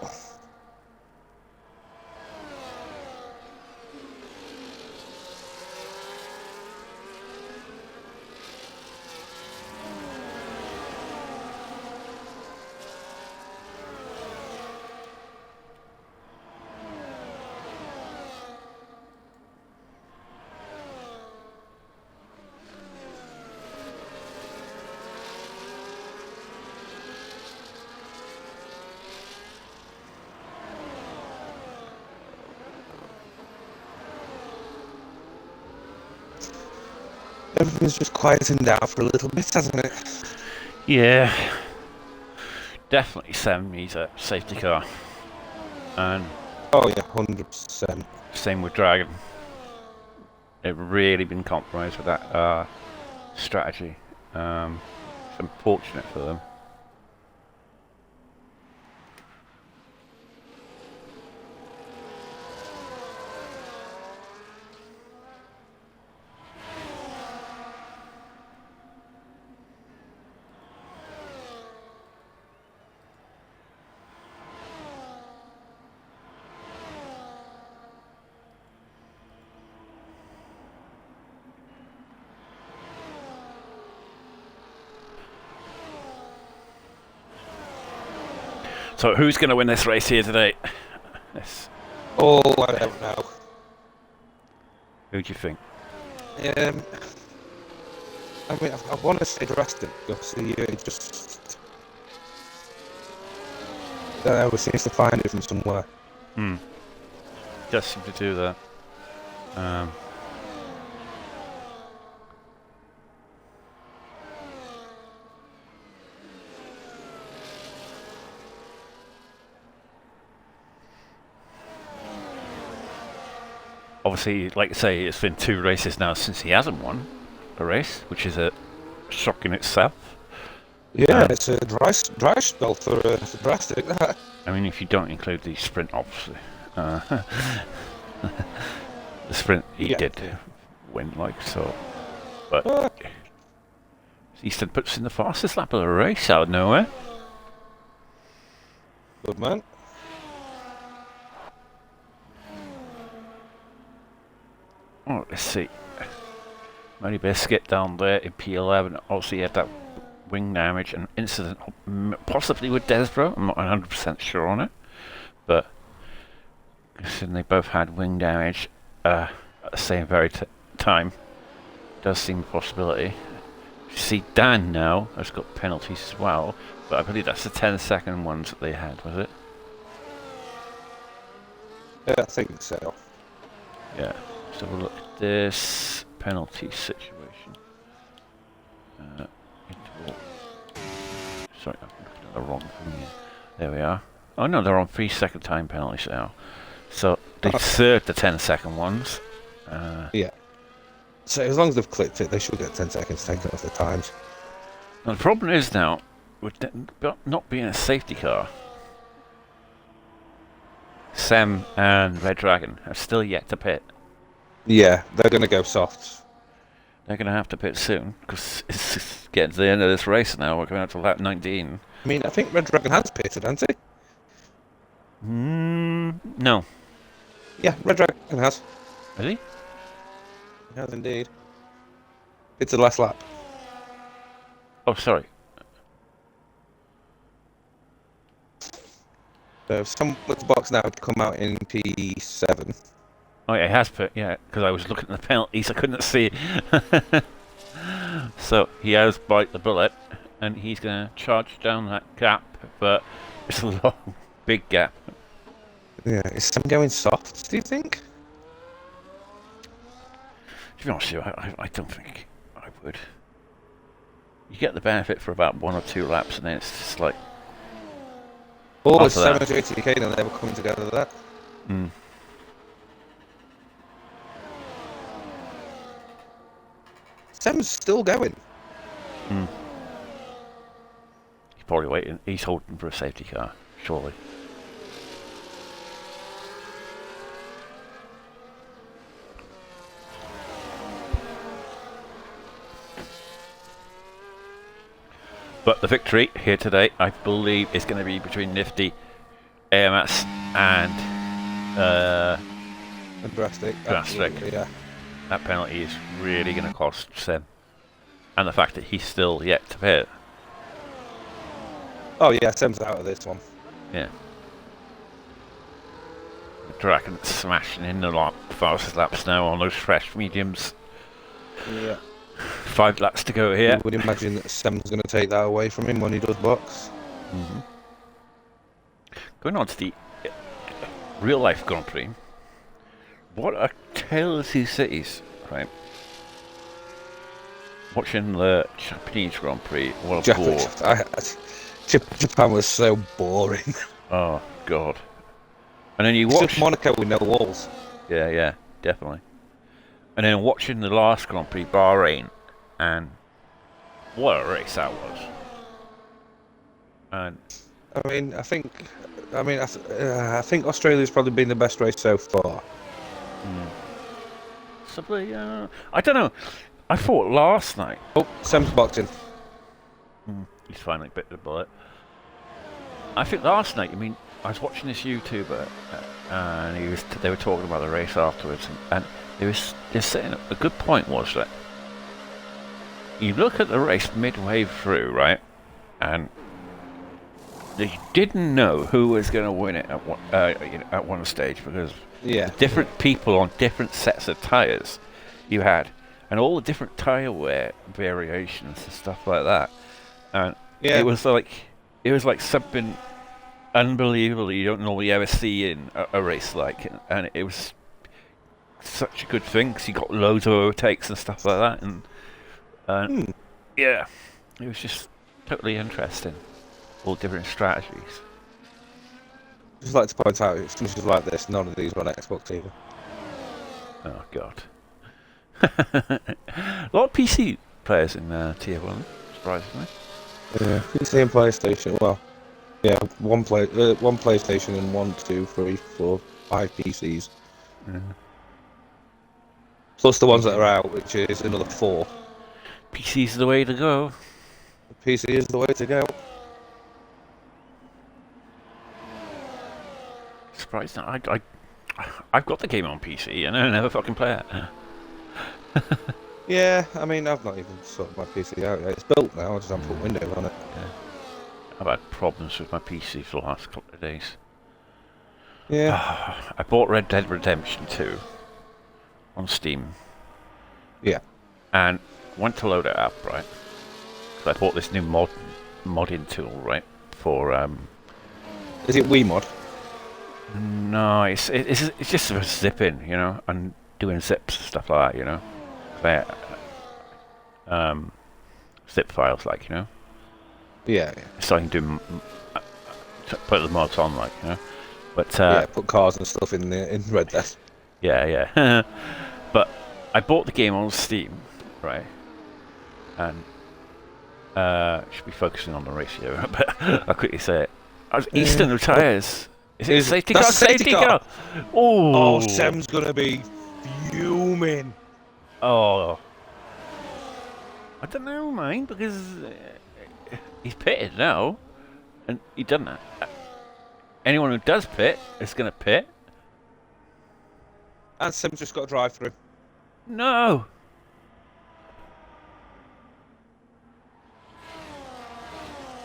S2: Everything's just quieting down for a little bit, hasn't it?
S1: Yeah. Definitely Sam needs a safety car. And
S2: oh yeah, 100%.
S1: Same with Dragon. They've really been compromised with that strategy. It's unfortunate for them. So who's going to win this race here today? Yes.
S2: Oh, I don't know.
S1: Who do you think?
S2: Um, I mean, I want to say drastic because he just, I don't know, he seems to find it from somewhere.
S1: Just seem to do that. Obviously, like I say, it's been 2 races now since he hasn't won a race, which is a shock in itself.
S2: Yeah, it's a dry spell for drastic. That.
S1: I mean, if you don't include the sprint, obviously. The sprint he did win, like so. But Easton puts in the fastest lap of the race out of nowhere.
S2: Good man.
S1: Oh, let's see. Matty Biscuit down there in P11. Obviously, he had that wing damage and incident, possibly with Desbro. I'm not 100% sure on it, but considering they both had wing damage at the same very time, does seem a possibility. You see, Dan now has got penalties as well, but I believe that's the 10-second ones that they had, was it?
S2: Yeah, I think so.
S1: Yeah. So we'll look at this penalty situation. Sorry, I'm looking at the wrong thing here. There we are. Oh no, they're on 3-second time penalties now. So they served the 10-second ones.
S2: Yeah. So as long as they've clipped it, they should get 10 seconds taken off the times.
S1: Now the problem is now, with not being a safety car, Sam and Red Dragon are still yet to pit.
S2: Yeah, they're going to go soft.
S1: They're going to have to pit soon, because it's getting to the end of this race now. We're going out to lap 19.
S2: I mean, I think Red Dragon has pitted, hasn't he?
S1: No.
S2: Yeah, Red Dragon has.
S1: Has he?
S2: He has indeed. It's the last lap.
S1: Oh, sorry.
S2: So someone's box now to come out in P7.
S1: Oh yeah, he has put, yeah, because I was looking at the penalties, I couldn't see. So he has bite the bullet, and he's going to charge down that gap, but it's a long, big gap.
S2: Yeah, is Sam going soft, do you think?
S1: To be honest with you, I don't think I would. You get the benefit for about 1 or 2 laps, and then it's just like...
S2: Oh, it's 780k, and they were coming together with that. Sam's still going.
S1: He's probably waiting. He's holding for a safety car, surely. But the victory here today, I believe, is going to be between Nifty, AMS, and
S2: Drastic. Yeah.
S1: That penalty is really going to cost Sim. And the fact that he's still yet to pit.
S2: Oh yeah, Sam's out of this one.
S1: Yeah. The Dragon smashing in the fastest laps now on those fresh mediums.
S2: Yeah.
S1: 5 laps to go here.
S2: I would imagine that Sam's going to take that away from him when he does box.
S1: Going on to the real life Grand Prix. What a tale of 2 cities, right? Watching the Japanese Grand Prix, what a bore.
S2: Japan was so boring.
S1: Oh, God. And then you
S2: It's
S1: watch...
S2: just Monaco with no walls.
S1: Yeah, definitely. And then watching the last Grand Prix, Bahrain, and what a race that was. And
S2: I think Australia's probably been the best race so far.
S1: Possibly, I don't know. I thought last night...
S2: Oh, Sam's boxing.
S1: He's finally bit the bullet. I think last night, I was watching this YouTuber, and they were talking about the race afterwards, and they're saying a good point was that you look at the race midway through, right, and they didn't know who was going to win it at one stage because
S2: Yeah.
S1: the different people on different sets of tires you had, and all the different tire wear variations and stuff like that. And
S2: Yeah.
S1: it was like something unbelievable you don't normally ever see in a race like, and it was such a good thing because you got loads of overtakes and stuff like that, and yeah, it was just totally interesting. All different strategies.
S2: Just like to point out, it's finishes like this. None of these were on Xbox either.
S1: Oh god. A lot of PC players in Tier 1, surprisingly.
S2: Yeah, PC and PlayStation. Well, yeah, one PlayStation and 1, 2, 3, 4, 5 PCs.
S1: Yeah.
S2: Plus the ones that are out, which is another 4.
S1: PC's the way to go.
S2: The PC is the way to go.
S1: Surprising. I've got the game on PC and I never fucking play it.
S2: Yeah, I mean, I've not even sorted my PC out yet. It's built now, I just haven't put Windows on it.
S1: Yeah. I've had problems with my PC for the last couple of days.
S2: Yeah.
S1: I bought Red Dead Redemption 2 on Steam.
S2: Yeah.
S1: And went to load it up, right? So I bought this new modding tool, right? For
S2: Is it WeMod?
S1: no, it's just for zipping, you know, and doing zips stuff like that, you know. Zip files, like, you know.
S2: Yeah, yeah.
S1: So I can do put the mods on, like, you know. But
S2: yeah, put cars and stuff in Red Dead.
S1: yeah, yeah. But I bought the game on Steam, right? And should be focusing on the ratio, but I'll quickly say it. I was Eastern of tires. Is it safety car? Safety car!
S2: Oh, Sam's gonna be fuming.
S1: Oh. I don't know, mate, because he's pitted now, and he done that. Anyone who does pit is going to pit.
S2: And Sam's just got to drive through.
S1: No.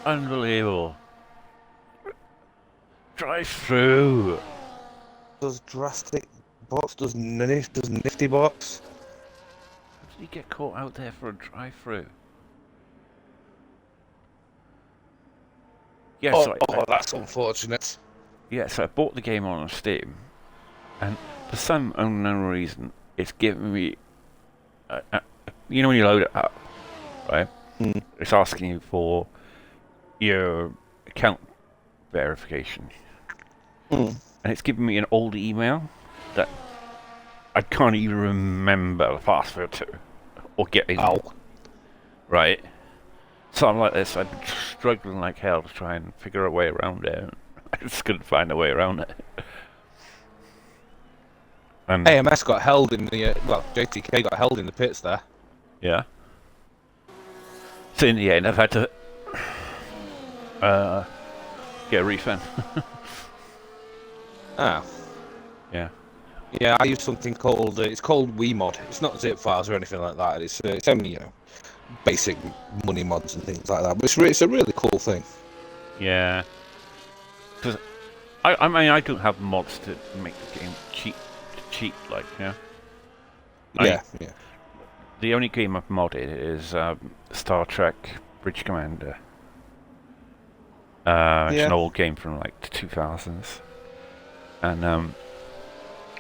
S1: Unbelievable. Drive through.
S2: Does drastic box, does nifty box.
S1: How did he get caught out there for a drive-through? Yeah,
S2: Oh,
S1: so
S2: that's unfortunate.
S1: yeah, so I bought the game on Steam, and for some unknown reason, it's giving me, you know, when you load it up, right? It's asking you for your account verification, and it's giving me an old email that I can't even remember the password to, or get in.
S2: Oh.
S1: Right. So I'm like this. I've been struggling like hell to try and figure a way around it. I just couldn't find a way around it. And
S2: AMS got held in the JTK got held in the pits there.
S1: yeah. So in the end, I've had to get a refund.
S2: Ah.
S1: Yeah.
S2: Yeah, I use something called it's called WeMod. It's not zip files or anything like that. It's only basic money mods and things like that. But it's a really cool thing.
S1: Yeah. Because I mean, I don't have mods to make the game cheap, like, you know.
S2: Yeah.
S1: The only game I've modded is Star Trek Bridge Commander. It's an old game from like the 2000s, and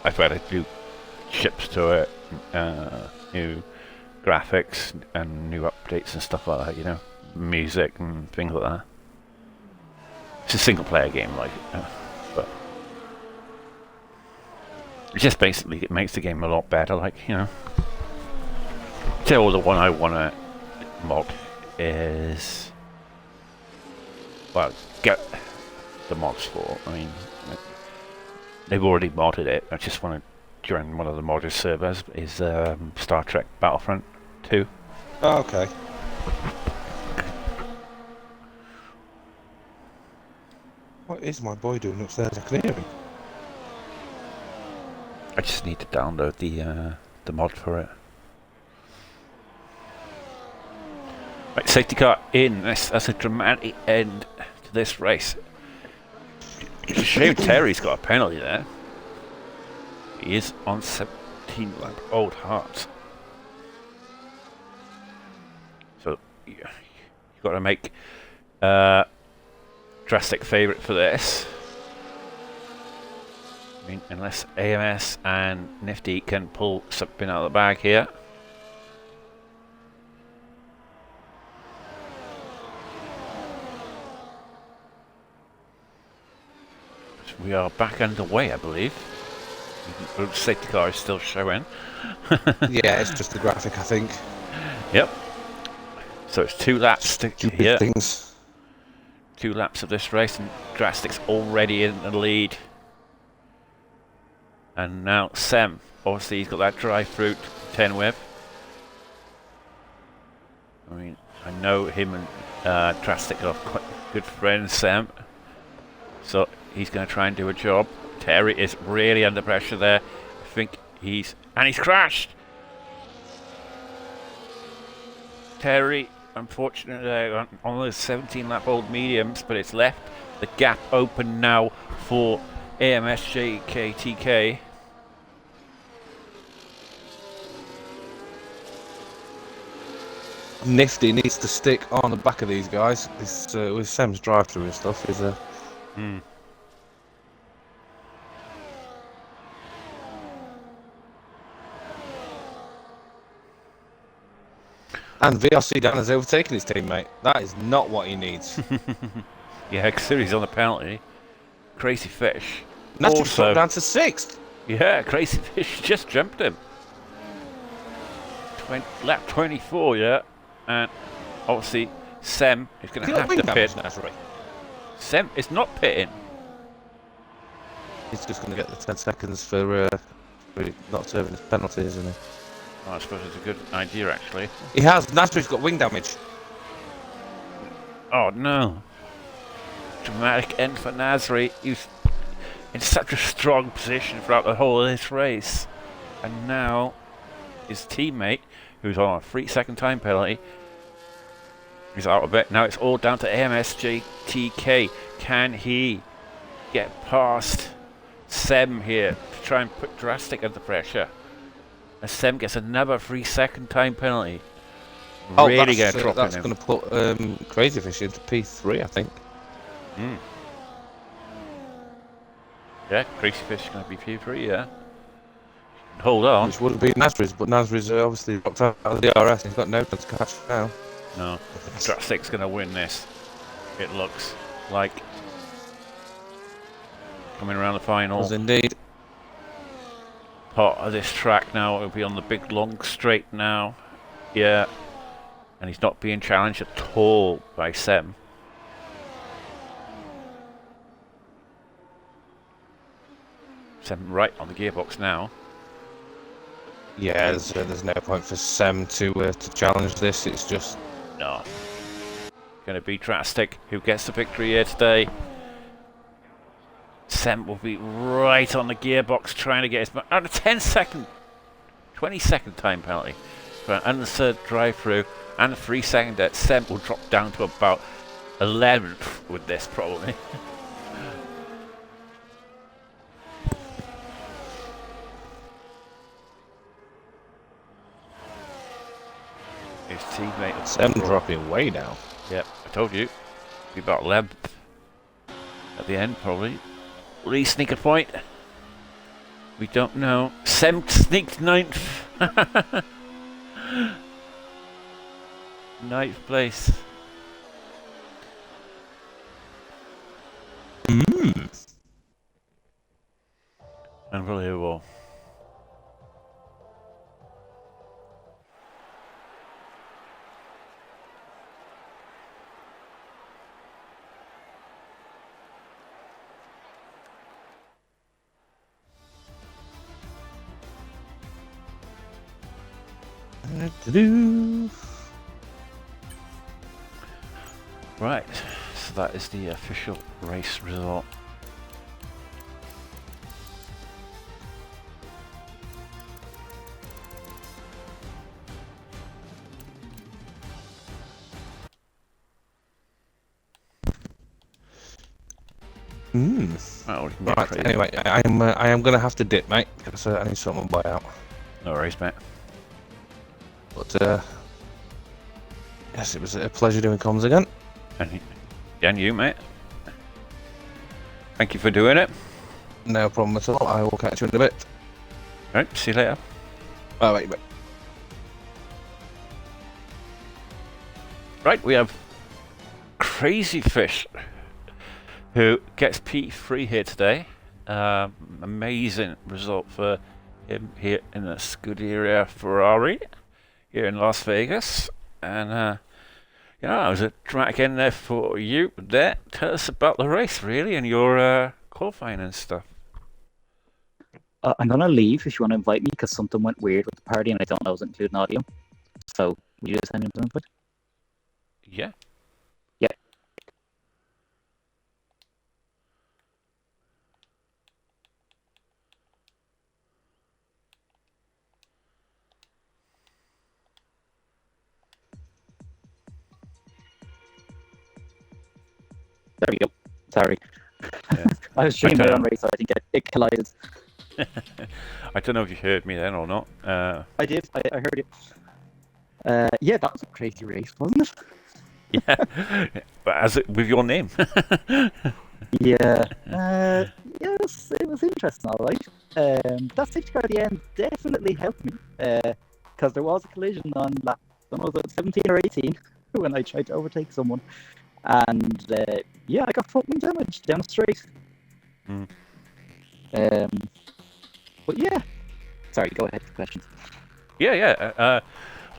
S1: I've had to do ships to it, new graphics and new updates and stuff like that, you know, music and things like that. It's a single player game, like, but just basically it makes the game a lot better, like, you know. So the one I want to mod is, well, get the mods for. I mean, they've already modded it. I just want to join one of the modded servers. Is Star Trek Battlefront 2.
S2: Oh, okay. What is my boy doing upstairs? I can hear him.
S1: I just need to download the mod for it. Right, safety car in. That's a dramatic end to to this race. It's a shame Terry's got a penalty there. He is on 17 lap Old Heart. So you've got to make drastic favourite for this. I mean, unless AMS and Nifty can pull something out of the bag here. We are back underway, I believe. The safety car is still showing.
S2: Yeah, it's just the graphic, I think.
S1: Yep. So it's 2 laps to here.
S2: Things.
S1: 2 laps of this race, and Drastic's already in the lead. And now Sem, obviously he's got that dry fruit 10 with. I mean, I know him and Drastic are quite good friends, Sem. So he's going to try and do a job. Terry is really under pressure there. I think he's crashed. Terry, unfortunately, on those 17-lap old mediums, but it's left the gap open now for AMSJKTK.
S2: Nifty needs to stick on the back of these guys. This with Sam's drive-through and stuff is And VRC Dan has overtaken his teammate. That is not what he needs.
S1: Yeah, considering he's on the penalty. Crazy Fish.
S2: And that's
S1: Also,
S2: dropped down to 6th.
S1: Yeah, Crazy Fish just jumped him. Lap 24, yeah. And obviously, Sem is going to have to pit. Sem is not pitting.
S2: He's just going to get the 10 seconds for not serving his penalty, isn't he?
S1: Oh, I suppose it's a good idea, actually.
S2: He has. Nasri's got wing damage.
S1: Oh, no. Dramatic end for Nasri. He's in such a strong position throughout the whole of this race. And now, his teammate, who's on a 3-second time penalty, is out of it. Now it's all down to AMSJTK. Can he get past Sem here to try and put Drastic under pressure? As Sem gets another 3-second time penalty. Really going to drop him.
S2: That's going to put Crazy Fish into P3, I think.
S1: Yeah, Crazy Fish is going to be P3, yeah. Hold on.
S2: Which would have been Nasri's, but Nasri's obviously dropped out of the RS and he's got no chance to catch now.
S1: No, Drastic's going to win this. It looks like. Coming around the final.
S2: Was indeed.
S1: Part of this track now, it'll be on the big long straight now. Yeah. And he's not being challenged at all by Sem. Sem right on the gearbox now.
S2: Yeah, there's no point for Sem to challenge this. It's just
S1: no. Going to be Drastic who gets the victory here today. Sem will be right on the gearbox trying to get his a 10-second, 20-second time penalty for an unserved drive-through, and a 3-second that Sem will drop down to about 11th with this probably. His teammate
S2: Sem dropping way down.
S1: Yep, I told you. Be about 11th at the end probably. Will he sneak a point? We don't know. Sem sneaked 9th. 9th place. Unbelievable. Right, so that is the official race result.
S2: Hmm.
S1: Well, we can get
S2: Right.
S1: crazy.
S2: Anyway, I am going to have to dip, mate, because I need someone buy out.
S1: No worries, mate.
S2: But yes, it was a pleasure doing comms again.
S1: And you, mate. Thank you for doing it.
S2: No problem at all. I will catch you in a bit.
S1: Right, see you later.
S2: Bye, bye.
S1: Right, we have Crazy Fish, who gets P3 here today. Amazing result for him here in the Scuderia Ferrari here in Las Vegas. And it was a dramatic end there for you there. Tell us about the race, really, and your qualifying and stuff.
S3: I'm gonna leave if you want to invite me because something went weird with the party and I don't know if it was including audio. So will you just send him an invite?
S1: Yeah.
S3: Yeah. There we go. Sorry.
S1: Yeah.
S3: I was streaming my own race, so I think it collided.
S1: I don't know if you heard me then or not.
S3: I did. I heard it. Yeah, that was a crazy race, wasn't it?
S1: Yeah, but with your name.
S3: Yeah. Yes, it was interesting, all right. That safety car at the end definitely helped me because there was a collision on lap, I don't know, was it 17 or 18 when I tried to overtake someone, and I got front wing damage down the straight.
S1: Mm.
S3: But yeah, sorry, go ahead with questions.
S1: Yeah.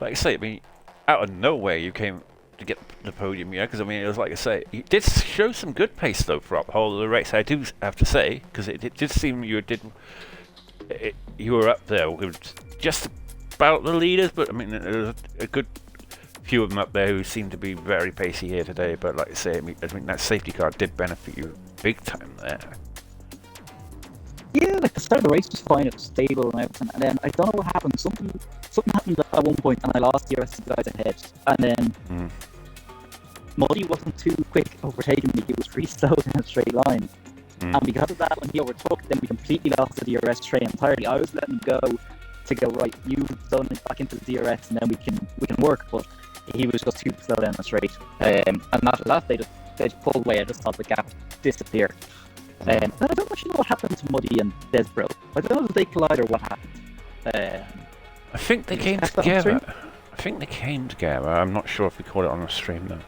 S1: Like I say, I mean, out of nowhere you came to get the podium, yeah. Because I mean, it was like I say, you did show some good pace though throughout the whole of the race. I do have to say, because it did seem you were up there with just about the leaders, but I mean, there was a good few of them up there who seemed to be very pacey here today. But like I say, I mean that safety car did benefit you big time there.
S3: Yeah, like the start of the race was fine, it was stable and everything, and then I don't know what happened. Something happened at one point, and I lost the rest of the guys ahead. And then Muddy wasn't too quick overtaking me; he was pretty slow in a straight line. And because of that, when he overtook, then we completely lost the DRS train entirely. I was letting him go to go right. You zone it back into the DRS, and then we can work. But he was just too slow down the straight. And after that, they just pulled away. I just saw the gap disappear. I don't actually know what happened to Muddy and Desbro. I don't know if they collide or what happened.
S1: I think they came together. I'm not sure if we caught it on the stream though.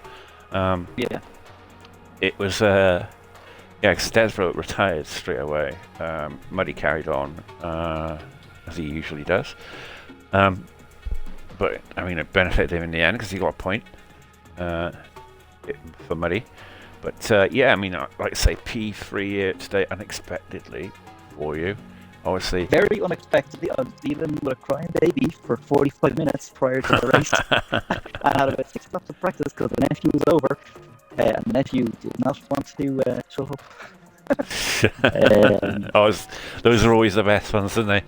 S3: Yeah.
S1: It was because Desbro retired straight away. Muddy carried on as he usually does. But I mean, it benefited him in the end because he got a point for Muddy. But I mean, like I say, P3 here today unexpectedly for you. Obviously,
S3: very unexpectedly, I was dealing with a crying baby for 45 minutes prior to the race. I had about 6 laps of practice because the nephew was over, and the nephew did not want to shut up.
S1: Those are always the best ones, aren't they?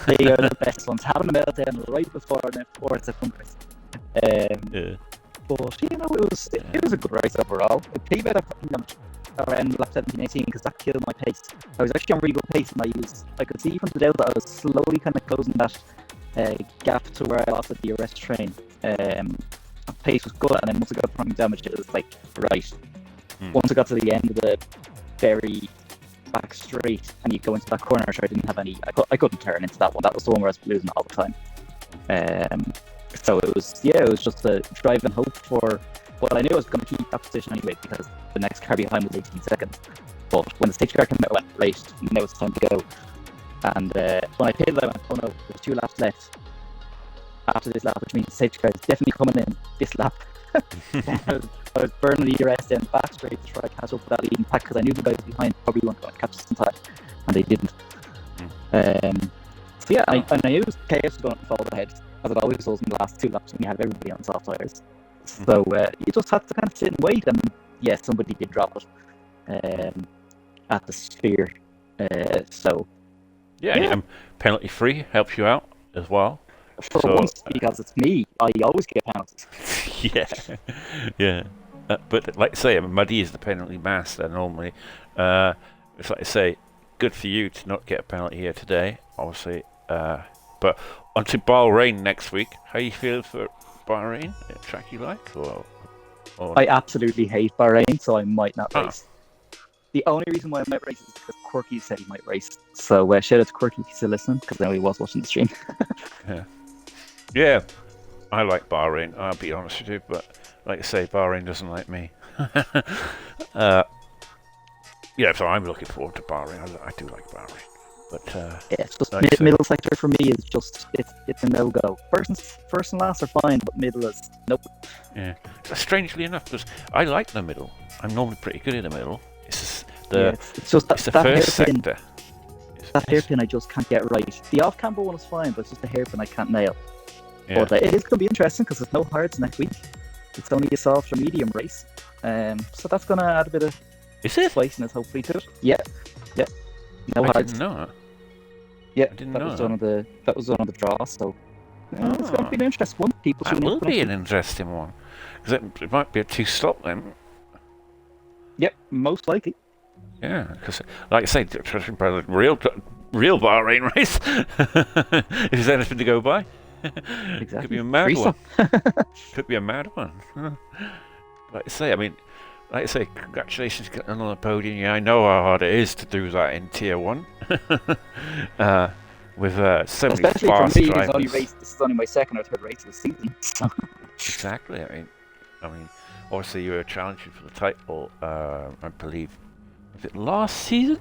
S3: They are the best ones. Having a meltdown right before it's a fun race. But it was a good race overall. It paid better around lap 17-18 because that killed my pace. I was actually on really good pace, and I could see from the delta I was slowly kind of closing that gap to where I lost the DRS train. Pace was good, and then once I got front damage, it was like right. Once I got to the end of the very back straight, and you go into that corner, which I didn't have any. I couldn't turn into that one. That was the one where I was losing all the time. So it was just a drive and hope for. Well, I knew I was going to keep that position anyway because the next car behind was 18 seconds. But when the safety car came out, I went, right, now it's time to go. And when I pitted, I went, oh no, there's 2 laps left after this lap, which means the safety car is definitely coming in this lap. I was burning the DRS down the back straight to try to catch up with that leading pack because I knew the guys behind probably weren't going to catch us in time, and they didn't. I knew chaos was going to fall ahead, as it always does in the last 2 laps when you have everybody on soft tires. So you just have to kind of sit and wait, and somebody did drop it at the sphere.
S1: Penalty free helps you out as well.
S3: For once, because it's me, I always get penalties.
S1: Yeah. But like I say, Muddy is the penalty master normally. It's like I say, good for you to not get a penalty here today, obviously. But on to Bahrain next week. How you feel for Bahrain? A track you like, or
S3: I absolutely hate Bahrain, so I might not
S1: Ah.
S3: race. The only reason why I might race is because Quirky said he might race. So shout out to Quirky if he's still listening, because I know he was watching the stream.
S1: yeah, I like Bahrain. I'll be honest with you, but like I say, Bahrain doesn't like me. Yeah, so I'm looking forward to Bahrain. I do like Bahrain, but
S3: Yeah, it's just
S1: like I say-
S3: middle sector for me is just it's a no go. First and last are fine, but middle is nope.
S1: yeah. Strangely enough, because I like the middle. I'm normally pretty good in the middle. It's just
S3: Yeah, it's just that,
S1: it's the
S3: that
S1: first
S3: hairpin.
S1: sector.
S3: That hairpin I just can't get right. The off camber one is fine, but it's just the hairpin I can't nail.
S1: Yeah.
S3: But it is going to be interesting because there's no hards next week. It's only a soft or medium race. So that's going to add a bit of
S1: Is it?
S3: spiciness, hopefully, to it. Yeah. No
S1: I
S3: hards.
S1: didn't know that.
S3: Yeah,
S1: I didn't
S3: that
S1: know
S3: was one of the draws. So it's going to be an interesting one. People
S1: That
S3: tune in
S1: will
S3: for
S1: be
S3: next
S1: an
S3: week.
S1: interesting one. Because it might be a two-stop then.
S3: Yep, most likely.
S1: Yeah, because like I say, judging by the real Bahrain race, if there's anything to go by,
S3: Exactly.
S1: could be a mad
S3: Free
S1: one.
S3: stuff.
S1: Could be a mad one. Like I say, like I say, congratulations getting on the podium. Yeah, I know how hard it is to do that in Tier 1. With so many
S3: Especially for
S1: fast
S3: me,
S1: drivers.
S3: this is only my second or third race of the season. So.
S1: Exactly. I mean, obviously you were challenging for the title. I believe was it last season?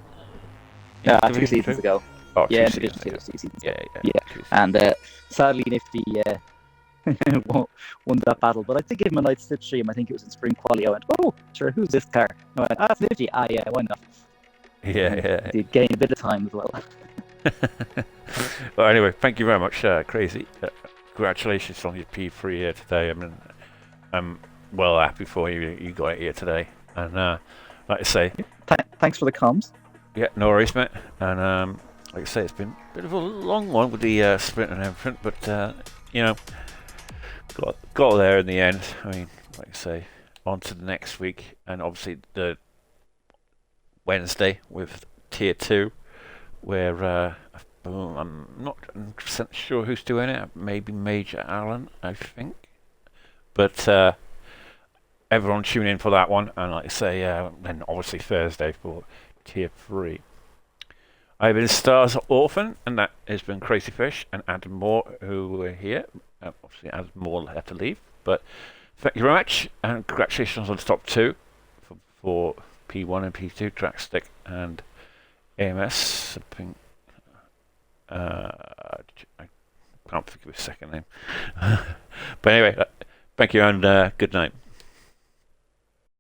S3: Yeah,
S1: In
S3: 2
S1: Division
S3: seasons
S1: Two?
S3: ago.
S1: Oh,
S3: Yeah,
S1: two
S3: Division
S1: seasons
S3: 2
S1: ago.
S3: 2 seasons
S1: Yeah,
S3: ago.
S1: yeah.
S3: Yeah.
S1: Two seasons.
S3: And sadly, Nifty won that battle. But I did give him a nice slipstream. I think it was in spring quali. I went, oh, sure, who's this car? I went, it's Nifty. Yeah, why not?
S1: Yeah.
S3: Did gain a bit of time as well.
S1: Well, anyway, thank you very much, Crazy. Congratulations on your P3 here today. I mean, I'm well happy for you. You got it here today, and like I say,
S3: Thanks for the comms.
S1: yeah, no worries, mate. And like I say, it's been a bit of a long one with the sprint and everything, but you know, got there in the end. I mean, like I say, on to the next week, and obviously the Wednesday with Tier 2, where I'm not 100% sure who's doing it. Maybe Major Allen, I think. But everyone tune in for that one, and like I say, then obviously Thursday for Tier 3. I've been Stars Orphan, and that has been Crazy Fish and Adam Moore, who were here. Obviously, Adam Moore had to leave, but thank you very much, and congratulations on the top 2 for P1 and P2, Trackstick and AMS. I think. I can't think of his second name. But anyway, thank you and good night.